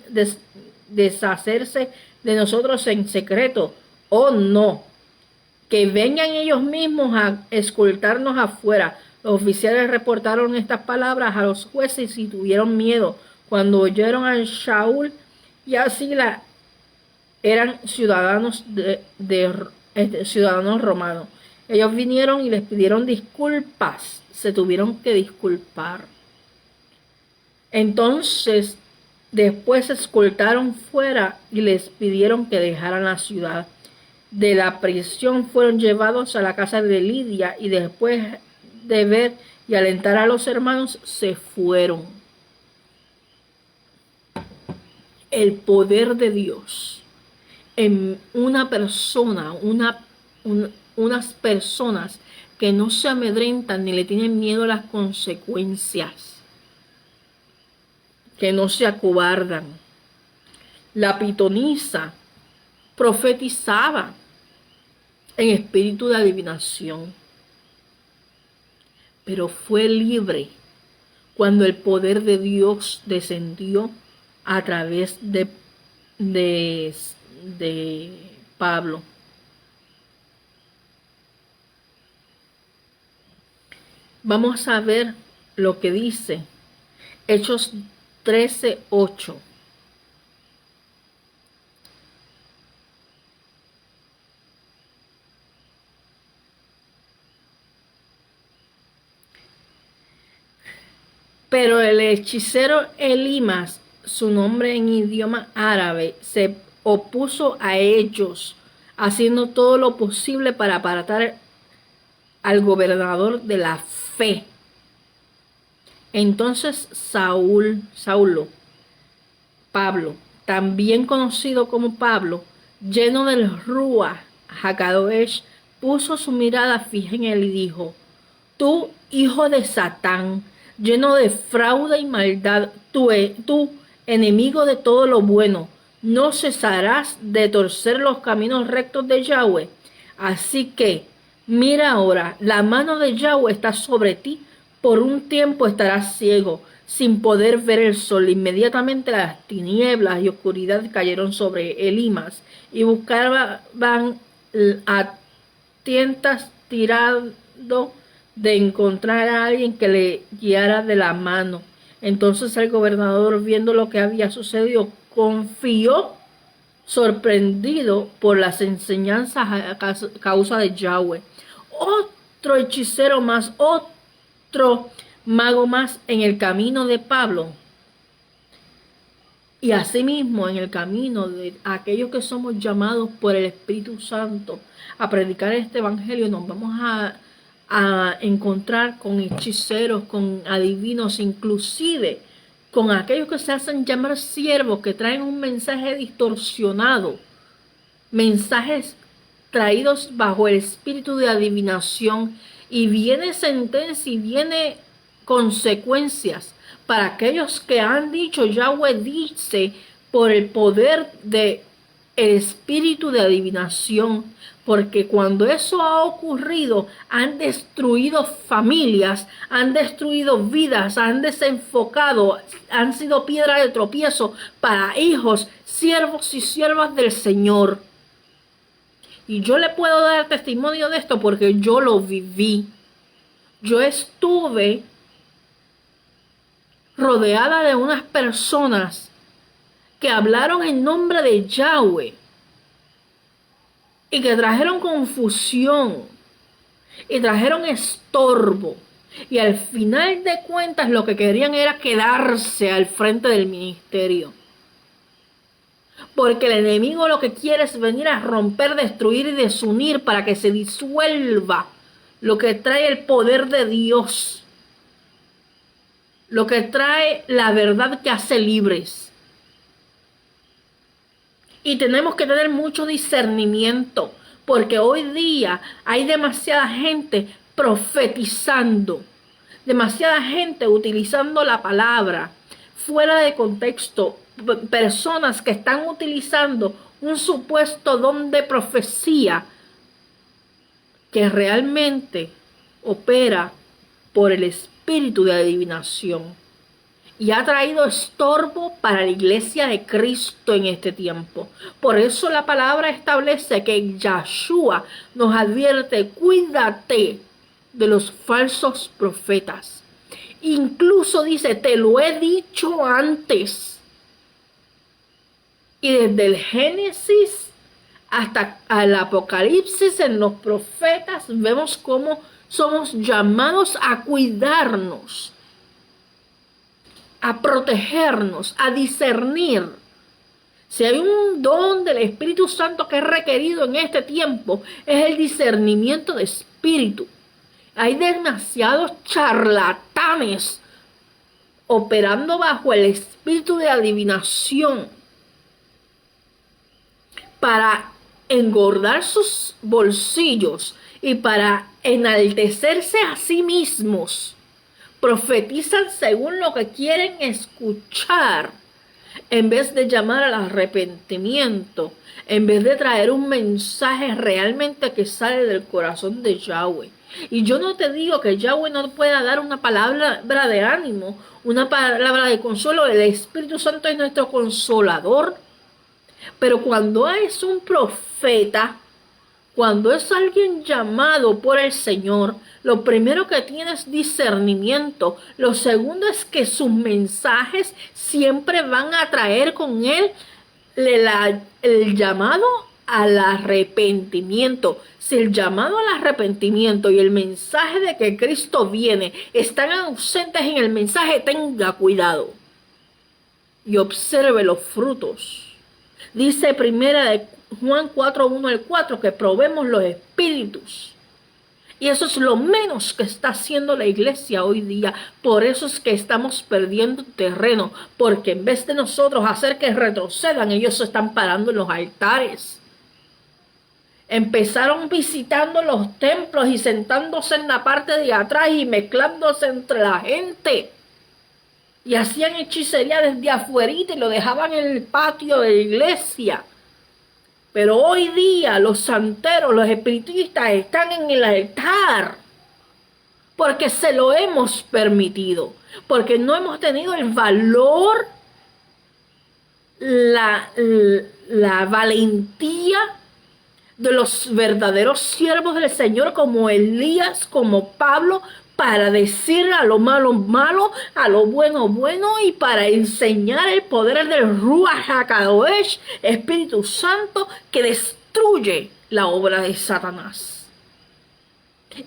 [SPEAKER 1] deshacerse de nosotros en secreto. Oh, no, que vengan ellos mismos a escoltarnos afuera. Los oficiales reportaron estas palabras a los jueces y tuvieron miedo cuando oyeron a Saúl y a Sila. Eran ciudadanos ciudadanos romanos. Ellos vinieron y les pidieron disculpas. Se tuvieron que disculpar. Entonces, después se escoltaron fuera y les pidieron que dejaran la ciudad. De la prisión fueron llevados a la casa de Lidia y después de ver y alentar a los hermanos, se fueron. El poder de Dios en una persona, unas personas que no se amedrentan ni le tienen miedo a las consecuencias, que no se acobardan. La pitonisa profetizaba en espíritu de adivinación, pero fue libre cuando el poder de Dios descendió a través de Pablo. Vamos a ver lo que dice Hechos 13:8. Pero el hechicero Elimas, su nombre en idioma árabe, se opuso a ellos, haciendo todo lo posible para apartar al gobernador de la fe. Entonces Pablo, también conocido como Pablo, lleno del Ruach HaKadosh, puso su mirada fija en él y dijo: tú, hijo de Satán, lleno de fraude y maldad, tú, enemigo de todo lo bueno, ¿no cesarás de torcer los caminos rectos de Yahweh? Así que, mira ahora, la mano de Yahweh está sobre ti. Por un tiempo estarás ciego, sin poder ver el sol. Inmediatamente las tinieblas y oscuridad cayeron sobre Elimas, y buscaban a tientas tirando de encontrar a alguien que le guiara de la mano. Entonces el gobernador, viendo lo que había sucedido, confió, sorprendido por las enseñanzas a causa de Yahweh. Otro hechicero más, otro mago más en el camino de Pablo. Y asimismo en el camino de aquellos que somos llamados por el Espíritu Santo a predicar este evangelio, nos vamos a encontrar con hechiceros, con adivinos, inclusive con aquellos que se hacen llamar siervos, que traen un mensaje distorsionado, mensajes traídos bajo el espíritu de adivinación, y viene sentencia y viene consecuencias para aquellos que han dicho: Yahweh dice, por el poder del espíritu de adivinación. Porque cuando eso ha ocurrido, han destruido familias, han destruido vidas, han desenfocado, han sido piedra de tropiezo para hijos, siervos y siervas del Señor. Y yo le puedo dar testimonio de esto porque yo lo viví. Yo estuve rodeada de unas personas que hablaron en nombre de Yahweh y que trajeron confusión y trajeron estorbo. Y al final de cuentas lo que querían era quedarse al frente del ministerio. Porque el enemigo lo que quiere es venir a romper, destruir y desunir para que se disuelva lo que trae el poder de Dios. Lo que trae la verdad que hace libres. Y tenemos que tener mucho discernimiento, porque hoy día hay demasiada gente profetizando, demasiada gente utilizando la palabra fuera de contexto, personas que están utilizando un supuesto don de profecía que realmente opera por el espíritu de adivinación. Y ha traído estorbo para la iglesia de Cristo en este tiempo. Por eso la palabra establece que Yahshua nos advierte: cuídate de los falsos profetas. Incluso dice: te lo he dicho antes. Y desde el Génesis hasta el Apocalipsis, en los profetas, vemos cómo somos llamados a cuidarnos, a protegernos, a discernir. Si hay un don del Espíritu Santo que es requerido en este tiempo, es el discernimiento de espíritu. Hay demasiados charlatanes operando bajo el espíritu de adivinación para engordar sus bolsillos y para enaltecerse a sí mismos. Profetizan según lo que quieren escuchar, en vez de llamar al arrepentimiento, en vez de traer un mensaje realmente que sale del corazón de Yahweh. Y yo no te digo que Yahweh no pueda dar una palabra de ánimo, una palabra de consuelo. El Espíritu Santo es nuestro consolador. Pero cuando es un profeta, cuando es alguien llamado por el Señor, lo primero que tiene es discernimiento. Lo segundo es que sus mensajes siempre van a traer con él el llamado al arrepentimiento. Si el llamado al arrepentimiento y el mensaje de que Cristo viene están ausentes en el mensaje, tenga cuidado y observe los frutos. Dice primera de Juan 4:1-4 que probemos los espíritus. Y eso es lo menos que está haciendo la iglesia hoy día. Por eso es que estamos perdiendo terreno. Porque en vez de nosotros hacer que retrocedan, ellos se están parando en los altares. Empezaron visitando los templos y sentándose en la parte de atrás y mezclándose entre la gente. Y hacían hechicería desde afuerita y lo dejaban en el patio de la iglesia. Pero hoy día los santeros, los espiritistas están en el altar. Porque se lo hemos permitido. Porque no hemos tenido el valor, la valentía de los verdaderos siervos del Señor, como Elías, como Pablo, para decir a lo malo, malo, a lo bueno, bueno, y para enseñar el poder del Ruach HaKadosh, Espíritu Santo, que destruye la obra de Satanás.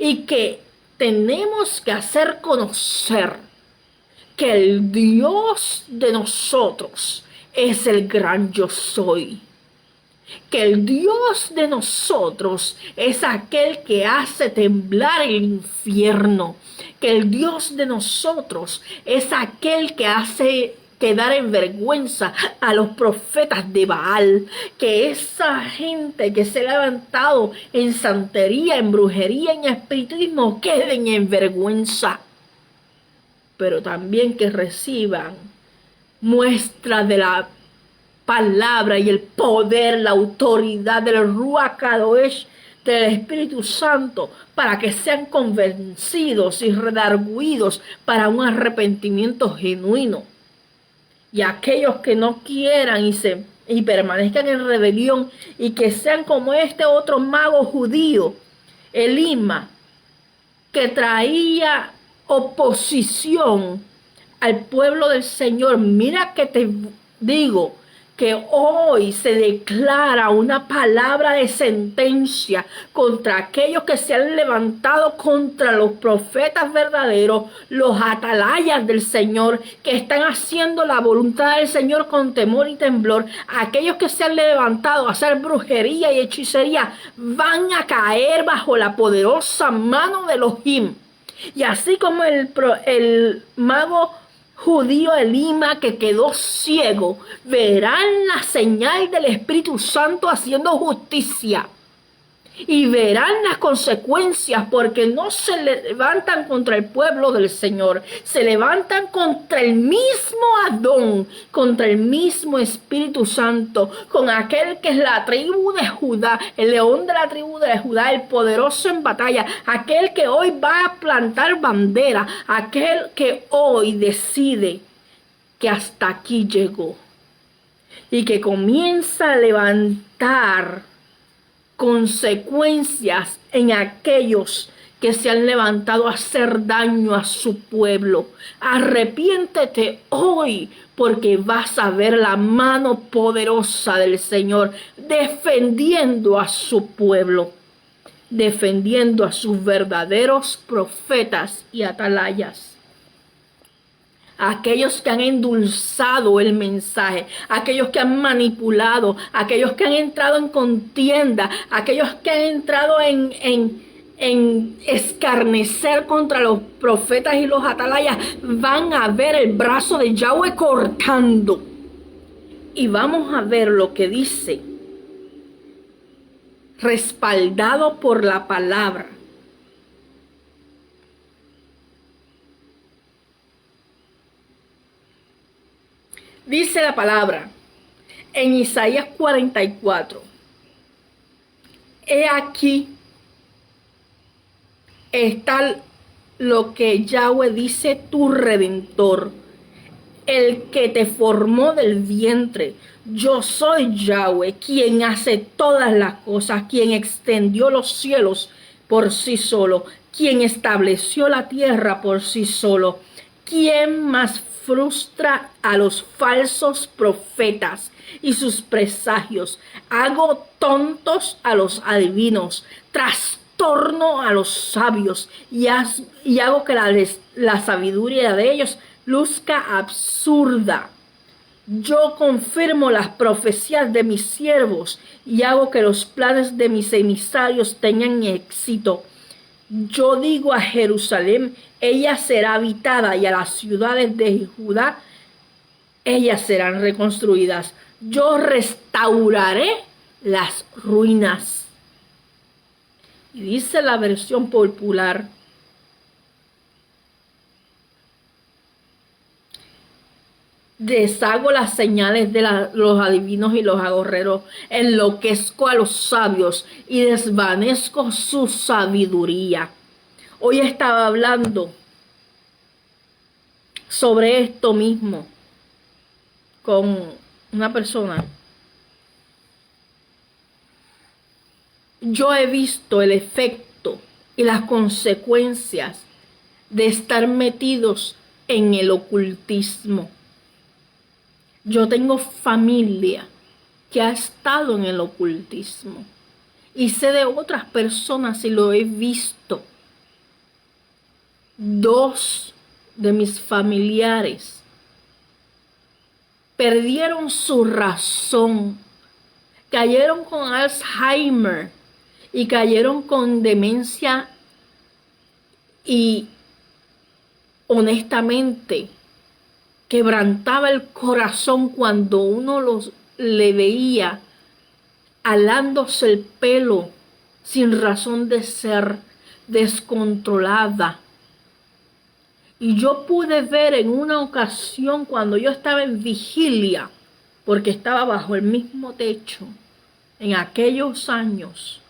[SPEAKER 1] Y que tenemos que hacer conocer que el Dios de nosotros es el gran yo soy. Que el Dios de nosotros es aquel que hace temblar el infierno. Que el Dios de nosotros es aquel que hace quedar en vergüenza a los profetas de Baal. Que esa gente que se ha levantado en santería, en brujería, en espiritismo, queden en vergüenza. Pero también que reciban muestra de la palabra y el poder, la autoridad del Ruach HaKadosh, del Espíritu Santo, para que sean convencidos y redarguidos para un arrepentimiento genuino. Y aquellos que no quieran y permanezcan en rebelión y que sean como este otro mago judío, Elima, que traía oposición al pueblo del Señor. Mira que te digo que hoy se declara una palabra de sentencia contra aquellos que se han levantado contra los profetas verdaderos, los atalayas del Señor, que están haciendo la voluntad del Señor con temor y temblor. Aquellos que se han levantado a hacer brujería y hechicería van a caer bajo la poderosa mano de Elohim. Y así como el mago judío de Lima que quedó ciego, verán la señal del Espíritu Santo haciendo justicia. Y verán las consecuencias, porque no se levantan contra el pueblo del Señor, se levantan contra el mismo Adón, contra el mismo Espíritu Santo, con aquel que es la tribu de Judá, el león de la tribu de Judá, el poderoso en batalla, aquel que hoy va a plantar bandera, aquel que hoy decide que hasta aquí llegó y que comienza a levantar consecuencias en aquellos que se han levantado a hacer daño a su pueblo. Arrepiéntete hoy, porque vas a ver la mano poderosa del Señor defendiendo a su pueblo, defendiendo a sus verdaderos profetas y atalayas. Aquellos que han endulzado el mensaje, aquellos que han manipulado, aquellos que han entrado en contienda, aquellos que han entrado en escarnecer contra los profetas y los atalayas, van a ver el brazo de Yahweh cortando. Y vamos a ver lo que dice, respaldado por la palabra. Dice la palabra en Isaías 44. He aquí está lo que Yahweh dice, tu Redentor, el que te formó del vientre. Yo soy Yahweh, quien hace todas las cosas, quien extendió los cielos por sí solo, quien estableció la tierra por sí solo, quien más frustra a los falsos profetas y sus presagios. Hago tontos a los adivinos, trastorno a los sabios y hago que la sabiduría de ellos luzca absurda. Yo confirmo las profecías de mis siervos y hago que los planes de mis emisarios tengan éxito. Yo digo a Jerusalén, ella será habitada, y a las ciudades de Judá, ellas serán reconstruidas. Yo restauraré las ruinas. Y dice la versión popular, deshago las señales de los adivinos y los agorreros, enloquezco a los sabios y desvanezco su sabiduría. Hoy estaba hablando sobre esto mismo con una persona. Yo he visto el efecto y las consecuencias de estar metidos en el ocultismo. Yo tengo familia que ha estado en el ocultismo y sé de otras personas y lo he visto. 2 de mis familiares perdieron su razón, cayeron con Alzheimer y cayeron con demencia, y honestamente quebrantaba el corazón cuando uno le veía alándose el pelo sin razón de ser, descontrolada. Y yo pude ver en una ocasión cuando yo estaba en vigilia, porque estaba bajo el mismo techo en aquellos años,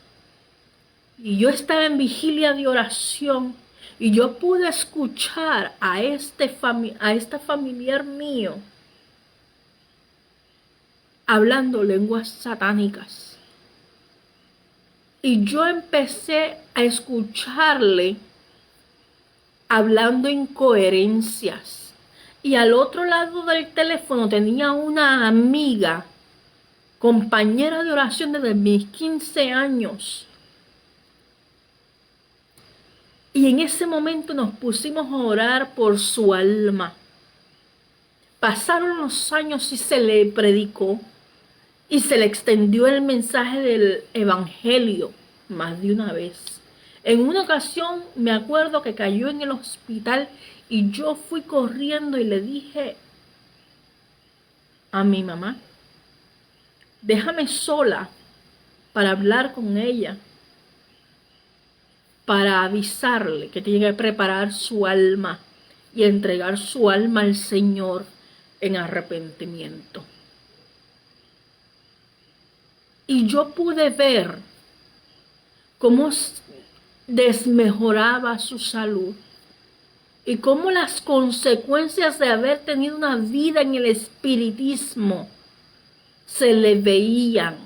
[SPEAKER 1] y yo estaba en vigilia de oración, y yo pude escuchar a este familiar mío hablando lenguas satánicas. Y yo empecé a escucharle hablando incoherencias. Y al otro lado del teléfono tenía una amiga compañera de oración desde mis 15 años. Y en ese momento nos pusimos a orar por su alma. Pasaron los años y se le predicó y se le extendió el mensaje del evangelio más de una vez. En una ocasión me acuerdo que cayó en el hospital y yo fui corriendo y le dije a mi mamá, déjame sola para hablar con ella, para avisarle que tiene que preparar su alma y entregar su alma al Señor en arrepentimiento. Y yo pude ver cómo desmejoraba su salud y cómo las consecuencias de haber tenido una vida en el espiritismo se le veían.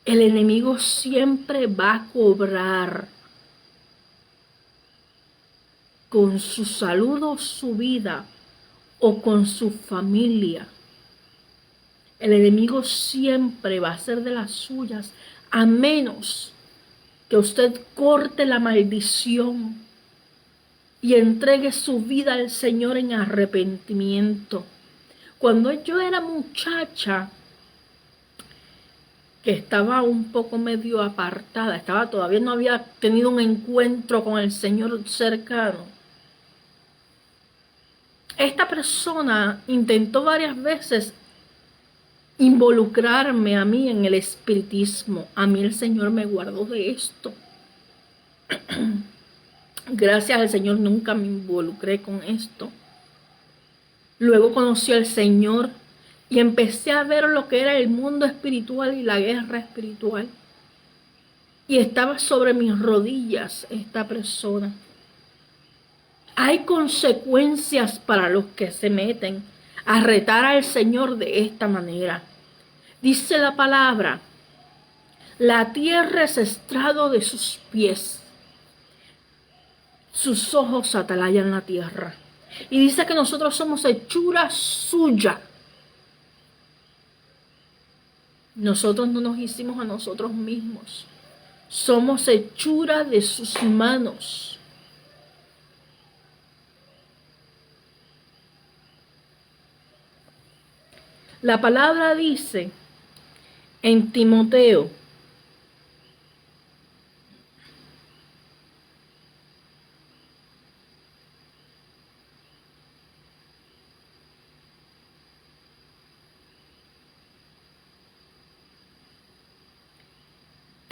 [SPEAKER 1] El enemigo siempre va a cobrar con su salud o su vida o con su familia. El enemigo siempre va a hacer de las suyas, a menos que usted corte la maldición y entregue su vida al Señor en arrepentimiento. Cuando yo era muchacha, que estaba un poco medio apartada, todavía no había tenido un encuentro con el Señor cercano, esta persona intentó varias veces involucrarme a mí en el espiritismo. A mí el Señor me guardó de esto. Gracias al Señor nunca me involucré con esto. Luego conocí al Señor y empecé a ver lo que era el mundo espiritual y la guerra espiritual. Y estaba sobre mis rodillas esta persona. Hay consecuencias para los que se meten a retar al Señor de esta manera. Dice la palabra, la tierra es estrado de sus pies, sus ojos atalayan la tierra. Y dice que nosotros somos hechura suya. Nosotros no nos hicimos a nosotros mismos. Somos hechura de sus manos. La palabra dice en Timoteo,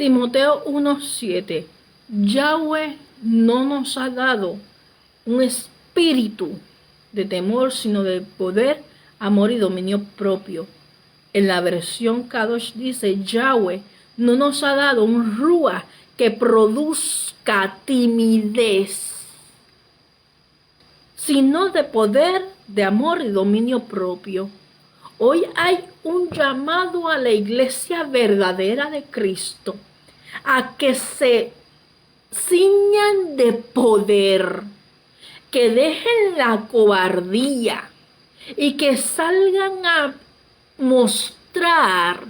[SPEAKER 1] Timoteo 1:7, Yahweh no nos ha dado un espíritu de temor, sino de poder, amor y dominio propio. En la versión Kadosh dice, Yahweh no nos ha dado un ruach que produzca timidez, sino de poder, de amor y dominio propio. Hoy hay un llamado a la iglesia verdadera de Cristo a que se ciñan de poder, que dejen la cobardía y que salgan a mostrar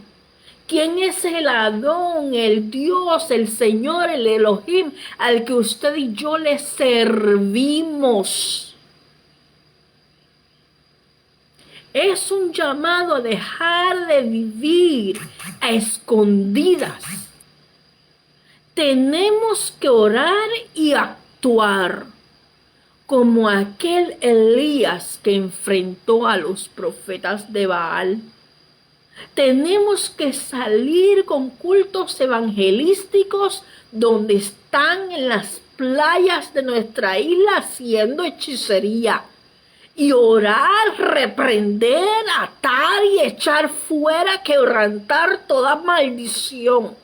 [SPEAKER 1] quién es el Adón, el Dios, el Señor, el Elohim, al que usted y yo le servimos. Es un llamado a dejar de vivir a escondidas. Tenemos que orar y actuar como aquel Elías que enfrentó a los profetas de Baal. Tenemos que salir con cultos evangelísticos donde están en las playas de nuestra isla haciendo hechicería. Y orar, reprender, atar y echar fuera, quebrantar toda maldición.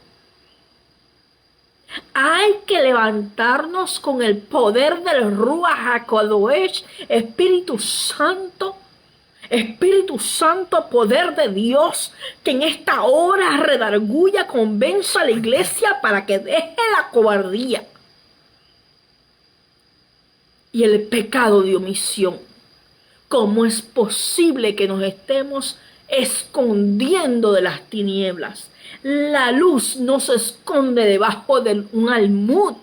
[SPEAKER 1] Hay que levantarnos con el poder del Ruach HaKodesh, Espíritu Santo, poder de Dios, que en esta hora redarguya, convenza a la iglesia para que deje la cobardía y el pecado de omisión. ¿Cómo es posible que nos estemos escondiendo de las tinieblas. La luz no se esconde debajo de un almud.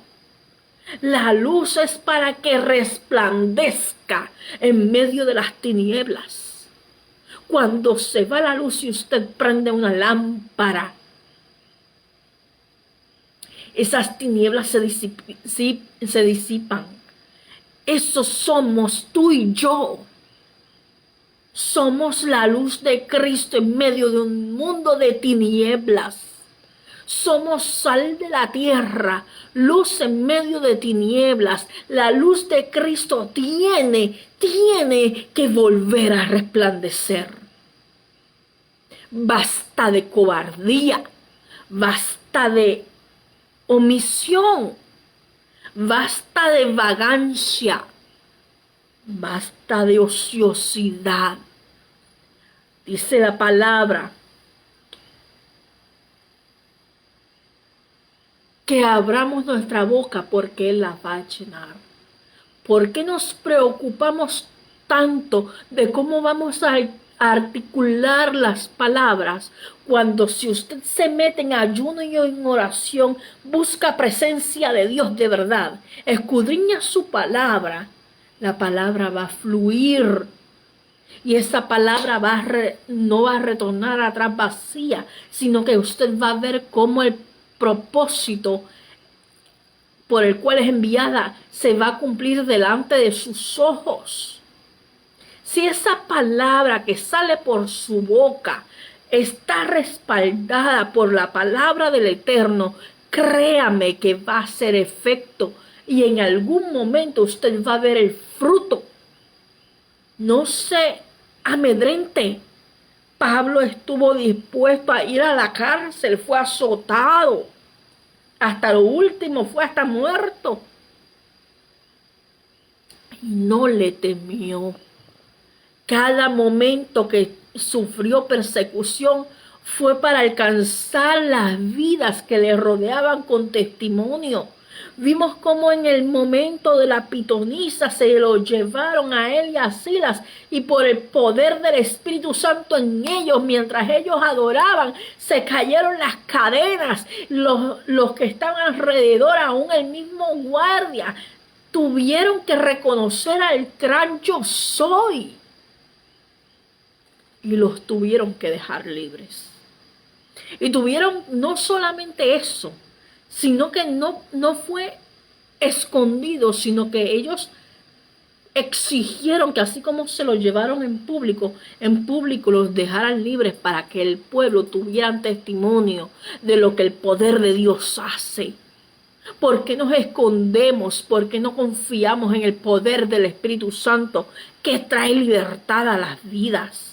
[SPEAKER 1] La luz es para que resplandezca en medio de las tinieblas. Cuando se va la luz y usted prende una lámpara, esas tinieblas se disipan. Eso somos tú y yo. Somos la luz de Cristo en medio de un mundo de tinieblas. Somos sal de la tierra, luz en medio de tinieblas. La luz de Cristo tiene que volver a resplandecer. Basta de cobardía, basta de omisión, basta de vagancia, basta de ociosidad. Dice la palabra que abramos nuestra boca porque Él la va a llenar. ¿Por qué nos preocupamos tanto de cómo vamos a articular las palabras cuando si usted se mete en ayuno y en oración, busca presencia de Dios de verdad, escudriña su palabra, la palabra va a fluir y esa palabra no va a retornar atrás vacía, sino que usted va a ver cómo el propósito por el cual es enviada se va a cumplir delante de sus ojos. Si esa palabra que sale por su boca está respaldada por la palabra del Eterno, créame que va a hacer efecto y en algún momento usted va a ver el fruto. No se amedrente. Pablo estuvo dispuesto a ir a la cárcel, fue azotado. Hasta lo último, fue hasta muerto. Y no le temió. Cada momento que sufrió persecución fue para alcanzar las vidas que le rodeaban con testimonio. Vimos cómo en el momento de la pitonisa se lo llevaron a él y a Silas y por el poder del Espíritu Santo en ellos, mientras ellos adoraban, se cayeron las cadenas. Los que estaban alrededor, aún el mismo guardia, tuvieron que reconocer al gran yo soy y los tuvieron que dejar libres. Y tuvieron no solamente eso, sino que no fue escondido, sino que ellos exigieron que así como se los llevaron en público los dejaran libres para que el pueblo tuviera testimonio de lo que el poder de Dios hace. ¿Por qué nos escondemos? ¿Por qué no confiamos en el poder del Espíritu Santo que trae libertad a las vidas?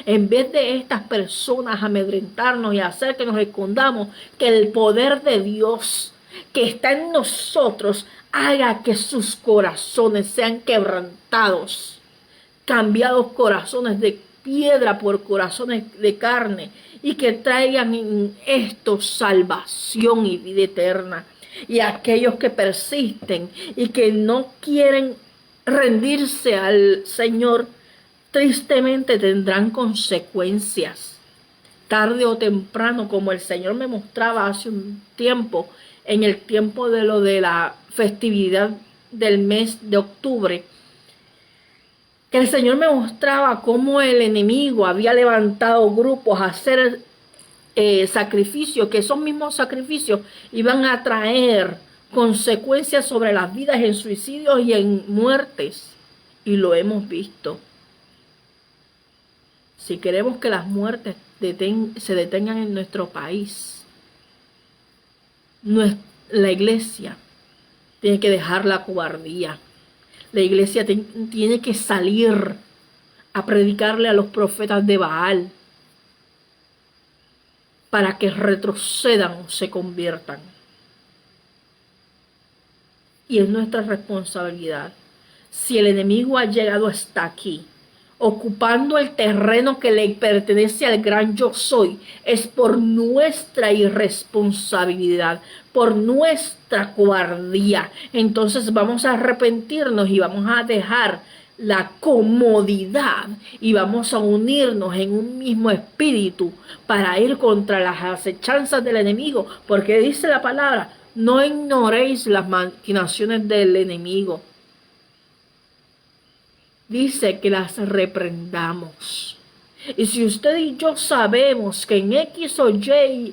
[SPEAKER 1] En vez de estas personas amedrentarnos y hacer que nos escondamos, que el poder de Dios que está en nosotros haga que sus corazones sean quebrantados, cambiados corazones de piedra por corazones de carne y que traigan en esto salvación y vida eterna. Y aquellos que persisten y que no quieren rendirse al Señor, tristemente tendrán consecuencias. Tarde o temprano, como el Señor me mostraba hace un tiempo, en el tiempo de lo de la festividad del mes de octubre, que el Señor me mostraba cómo el enemigo había levantado grupos a hacer sacrificios, que esos mismos sacrificios iban a traer consecuencias sobre las vidas en suicidios y en muertes. Y lo hemos visto. Si queremos que las muertes se detengan en nuestro país, la iglesia tiene que dejar la cobardía. La iglesia tiene que salir a predicarle a los profetas de Baal para que retrocedan o se conviertan. Y es nuestra responsabilidad. Si el enemigo ha llegado hasta aquí, ocupando el terreno que le pertenece al gran yo soy, es por nuestra irresponsabilidad, por nuestra cobardía. Entonces vamos a arrepentirnos y vamos a dejar la comodidad y vamos a unirnos en un mismo espíritu para ir contra las acechanzas del enemigo, porque dice la palabra, no ignoréis las maquinaciones del enemigo. Dice que las reprendamos. Y si usted y yo sabemos que en X o Y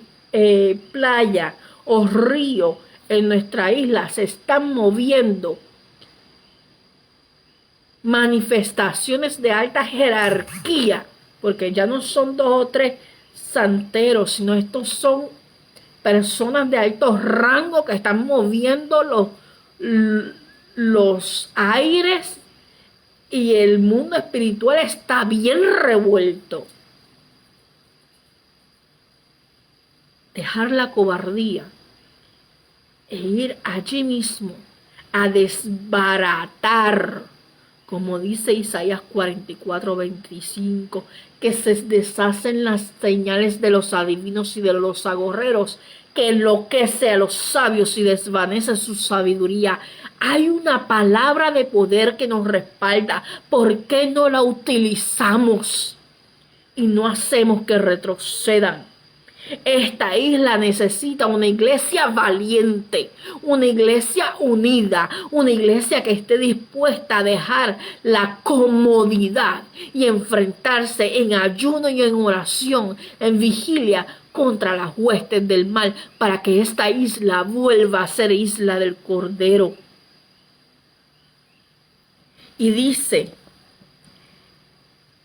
[SPEAKER 1] playa o río en nuestra isla se están moviendo manifestaciones de alta jerarquía, porque ya no son 2 o 3 santeros, sino estos son personas de alto rango que están moviendo los aires y el mundo espiritual está bien revuelto. Dejar la cobardía e ir allí mismo a desbaratar, como dice Isaías 44:25, que se deshacen las señales de los adivinos y de los agorreros, que enloquece a los sabios y desvanece su sabiduría. Hay una palabra de poder que nos respalda. ¿Por qué no la utilizamos y no hacemos que retrocedan? Esta isla necesita una iglesia valiente, una iglesia unida, una iglesia que esté dispuesta a dejar la comodidad y enfrentarse en ayuno y en oración, en vigilia contra las huestes del mal, para que esta isla vuelva a ser isla del Cordero. Y dice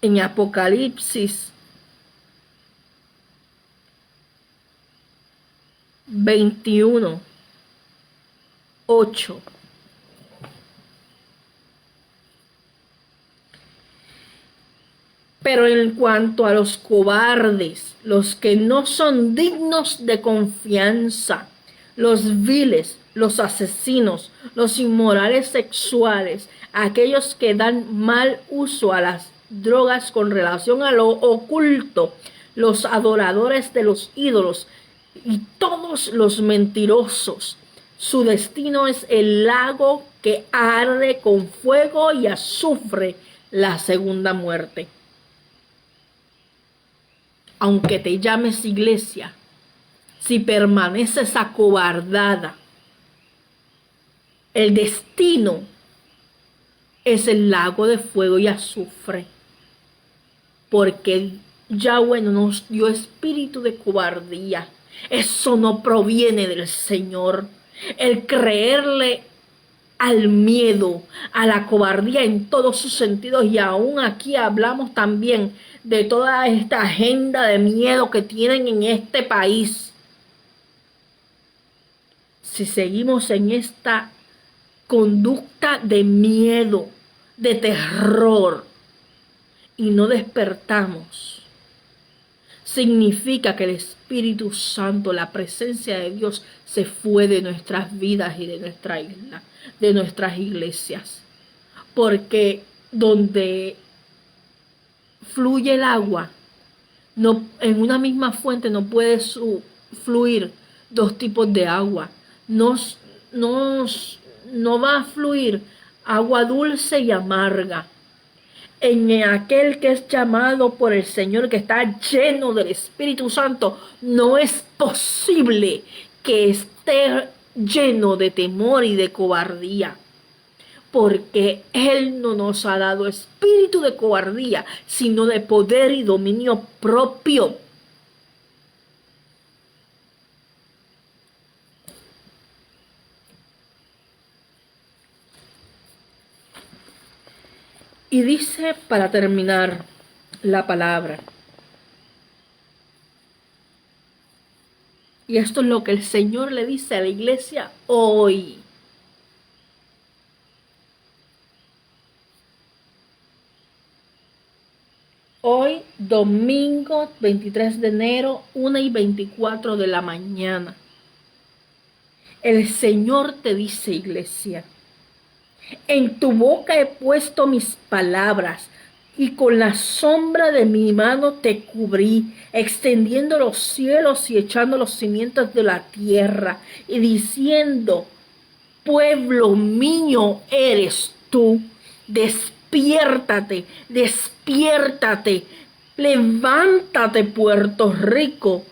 [SPEAKER 1] en Apocalipsis 21:8. Pero en cuanto a los cobardes, los que no son dignos de confianza, los viles, los asesinos, los inmorales sexuales, aquellos que dan mal uso a las drogas con relación a lo oculto, los adoradores de los ídolos y todos los mentirosos, su destino es el lago que arde con fuego y azufre, la segunda muerte. Aunque te llames iglesia, si permaneces acobardada, el destino es el lago de fuego y azufre, porque Yahweh no nos dio espíritu de cobardía. Eso no proviene del Señor. El creerle al miedo, a la cobardía en todos sus sentidos, y aún aquí hablamos también de toda esta agenda de miedo que tienen en este país. Si seguimos en esta conducta de miedo, de terror, y no despertamos, significa que el Espíritu Santo, la presencia de Dios, se fue de nuestras vidas y de nuestra isla, de nuestras iglesias. Porque donde fluye el agua, no, en una misma fuente no puede fluir 2 tipos de agua. No va a fluir agua dulce y amarga. En aquel que es llamado por el Señor, que está lleno del Espíritu Santo, no es posible que esté lleno de temor y de cobardía, porque Él no nos ha dado espíritu de cobardía, sino de poder y dominio propio. Y dice, para terminar la palabra, y esto es lo que el Señor le dice a la iglesia hoy: hoy, domingo 23 de enero, 1:24 de la mañana, el Señor te dice, iglesia: en tu boca he puesto mis palabras, y con la sombra de mi mano te cubrí, extendiendo los cielos y echando los cimientos de la tierra, y diciendo: pueblo mío eres tú, despiértate, despiértate, levántate, Puerto Rico,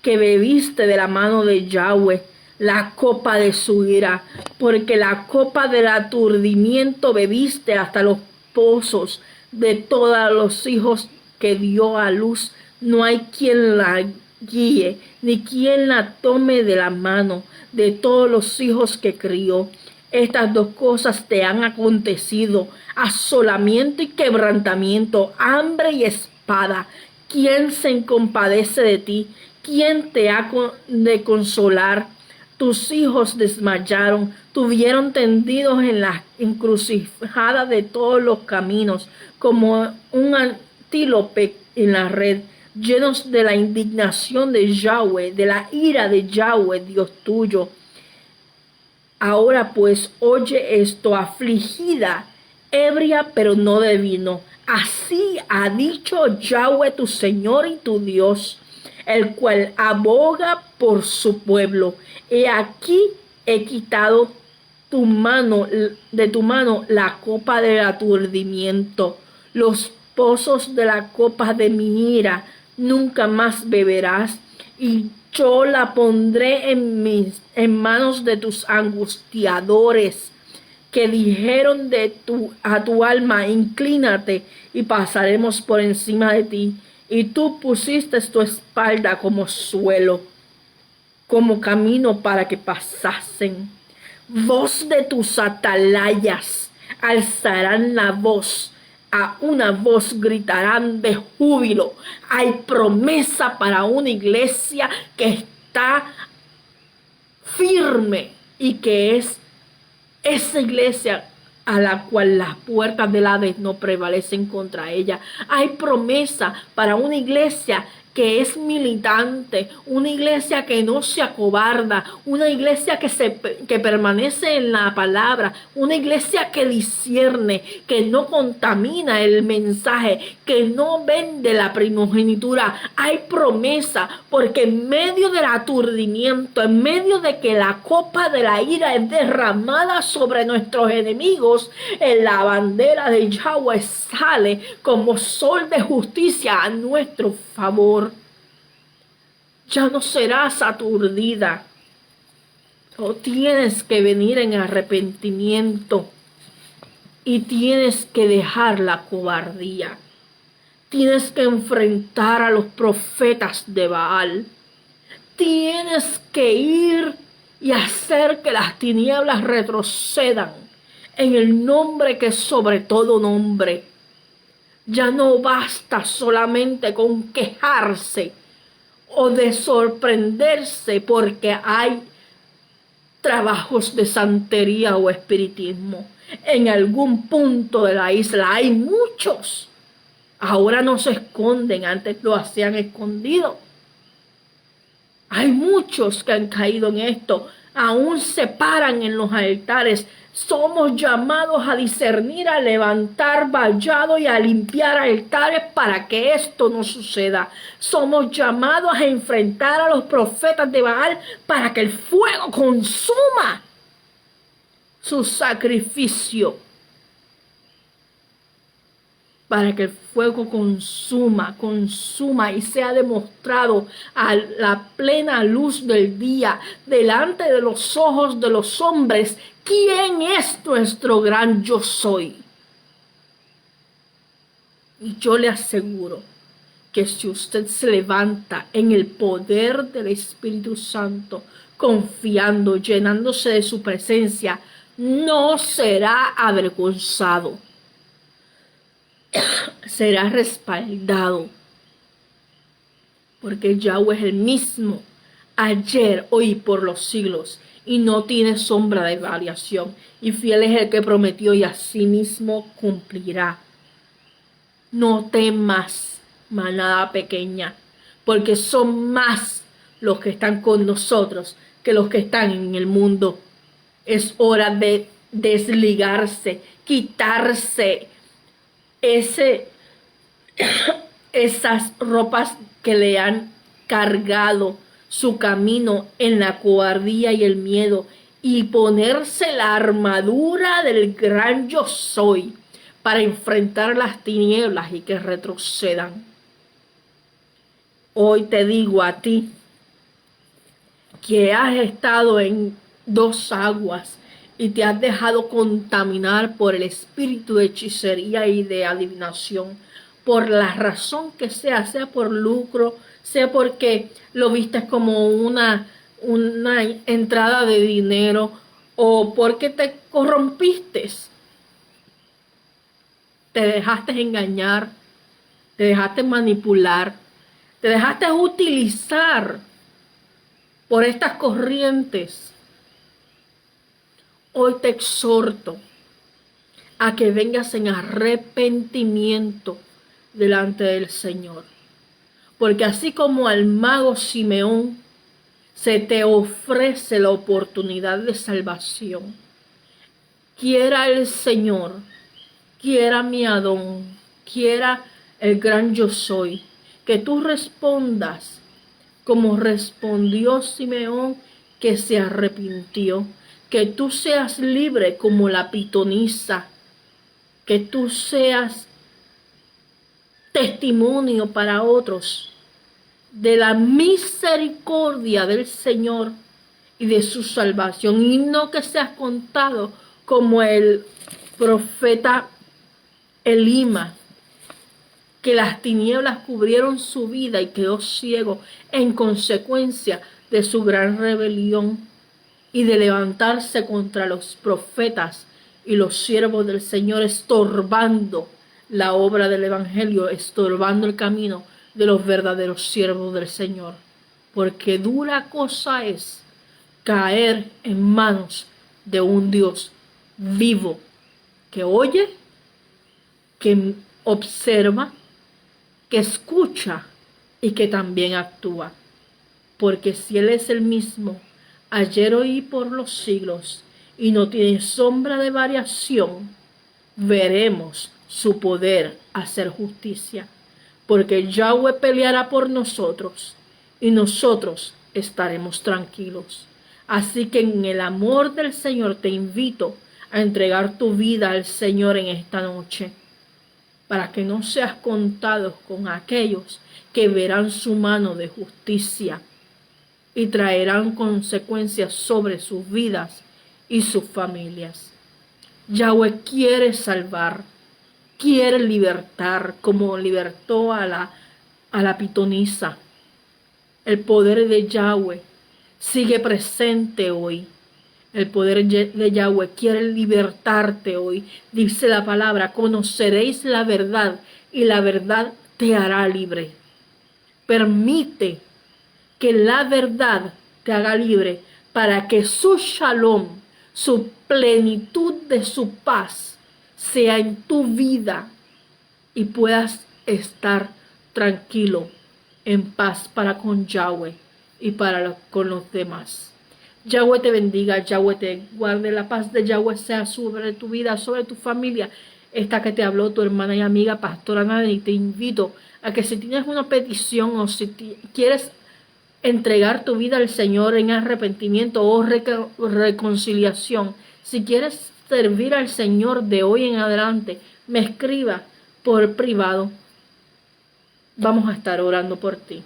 [SPEAKER 1] que bebiste de la mano de Yahweh la copa de su ira, porque la copa del aturdimiento bebiste hasta los pozos de todos los hijos que dio a luz. No hay quien la guíe, ni quien la tome de la mano de todos los hijos que crió. Estas dos cosas te han acontecido: asolamiento y quebrantamiento, hambre y espada. ¿Quién se compadece de ti? ¿Quién te ha de consolar? Tus hijos desmayaron, tuvieron tendidos en la encrucijada de todos los caminos, como un antílope en la red, llenos de la indignación de Yahweh, de la ira de Yahweh, Dios tuyo. Ahora pues, oye esto, afligida, ebria, pero no de vino. Así ha dicho Yahweh tu Señor y tu Dios, el cual aboga por su pueblo. He aquí he quitado de tu mano la copa del aturdimiento, los pozos de la copa de mi ira, nunca más beberás, y yo la pondré en manos de tus angustiadores, que dijeron a tu alma, inclínate y pasaremos por encima de ti. Y tú pusiste tu espalda como suelo, como camino para que pasasen. Voz de tus atalayas alzarán la voz, a una voz gritarán de júbilo. Hay promesa para una iglesia que está firme y que es esa iglesia a la cual las puertas del Hades no prevalecen contra ella. Hay promesa para una iglesia que es militante, una iglesia que no se acobarda, una iglesia que permanece en la palabra, una iglesia que discierne, que no contamina el mensaje, que no vende la primogenitura. Hay promesa, porque en medio del aturdimiento, en medio de que la copa de la ira es derramada sobre nuestros enemigos, la bandera de Yahweh sale como sol de justicia a nuestro favor. Ya no serás aturdida. O tienes que venir en arrepentimiento y tienes que dejar la cobardía. Tienes que enfrentar a los profetas de Baal. Tienes que ir y hacer que las tinieblas retrocedan en el nombre que es sobre todo nombre. Ya no basta solamente con quejarse o de sorprenderse porque hay trabajos de santería o espiritismo. En algún punto de la isla hay muchos. Ahora no se esconden, antes lo hacían escondido. Hay muchos que han caído en esto. Aún se paran en los altares. Somos llamados a discernir, a levantar vallado y a limpiar altares para que esto no suceda. Somos llamados a enfrentar a los profetas de Baal para que el fuego consuma su sacrificio. Para que el fuego consuma y sea demostrado a la plena luz del día, delante de los ojos de los hombres, quién es nuestro gran yo soy. Y yo le aseguro que si usted se levanta en el poder del Espíritu Santo, confiando, llenándose de su presencia, no será avergonzado. Será respaldado, porque Yahweh es el mismo ayer, hoy y por los siglos, y no tiene sombra de variación, y fiel es el que prometió y asimismo cumplirá. No temas, manada pequeña, porque son más los que están con nosotros que los que están en el mundo. Es hora de desligarse, quitarse esas ropas que le han cargado su camino en la cobardía y el miedo, y ponerse la armadura del gran yo soy, para enfrentar las tinieblas y que retrocedan. Hoy te digo a ti que has estado en dos aguas y te has dejado contaminar por el espíritu de hechicería y de adivinación, por la razón que sea, sea por lucro, sea porque lo viste como una entrada de dinero o porque te corrompiste, te dejaste engañar, te dejaste manipular, te dejaste utilizar por estas corrientes. Hoy te exhorto a que vengas en arrepentimiento delante del Señor. Porque así como al mago Simeón se te ofrece la oportunidad de salvación, quiera el Señor, quiera mi Adón, quiera el gran yo soy, que tú respondas como respondió Simeón, que se arrepintió, que tú seas libre como la pitonisa, que tú seas testimonio para otros de la misericordia del Señor y de su salvación, y no que seas contado como el profeta Elima, que las tinieblas cubrieron su vida y quedó ciego en consecuencia de su gran rebelión y de levantarse contra los profetas y los siervos del Señor, estorbando la obra del Evangelio, estorbando el camino de los verdaderos siervos del Señor. Porque dura cosa es caer en manos de un Dios vivo, que oye, que observa, que escucha y que también actúa. Porque si Él es el mismo, ayer, hoy y por los siglos, y no tiene sombra de variación, veremos su poder hacer justicia. Porque Yahweh peleará por nosotros, y nosotros estaremos tranquilos. Así que en el amor del Señor te invito a entregar tu vida al Señor en esta noche, para que no seas contado con aquellos que verán su mano de justicia y traerán consecuencias sobre sus vidas y sus familias. Yahweh quiere salvar, quiere libertar, como libertó a la pitonisa. El poder de Yahweh sigue presente hoy. El poder de Yahweh quiere libertarte hoy. Dice la palabra, conoceréis la verdad y la verdad te hará libre. Permite que la verdad te haga libre para que su shalom, su plenitud de su paz, sea en tu vida y puedas estar tranquilo, en paz para con Yahweh y con los demás. Yahweh te bendiga, Yahweh te guarde, la paz de Yahweh sea sobre tu vida, sobre tu familia. Esta que te habló tu hermana y amiga, Pastora Nadine, te invito a que si tienes una petición o si quieres entregar tu vida al Señor en arrepentimiento o reconciliación, si quieres servir al Señor de hoy en adelante, me escriba por privado. Vamos a estar orando por ti.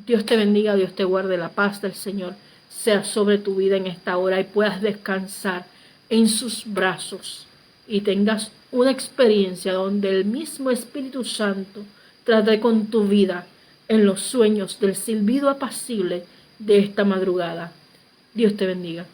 [SPEAKER 1] Dios te bendiga, Dios te guarde, la paz del Señor sea sobre tu vida en esta hora y puedas descansar en sus brazos y tengas una experiencia donde el mismo Espíritu Santo trate con tu vida en los sueños del silbido apacible de esta madrugada. Dios te bendiga.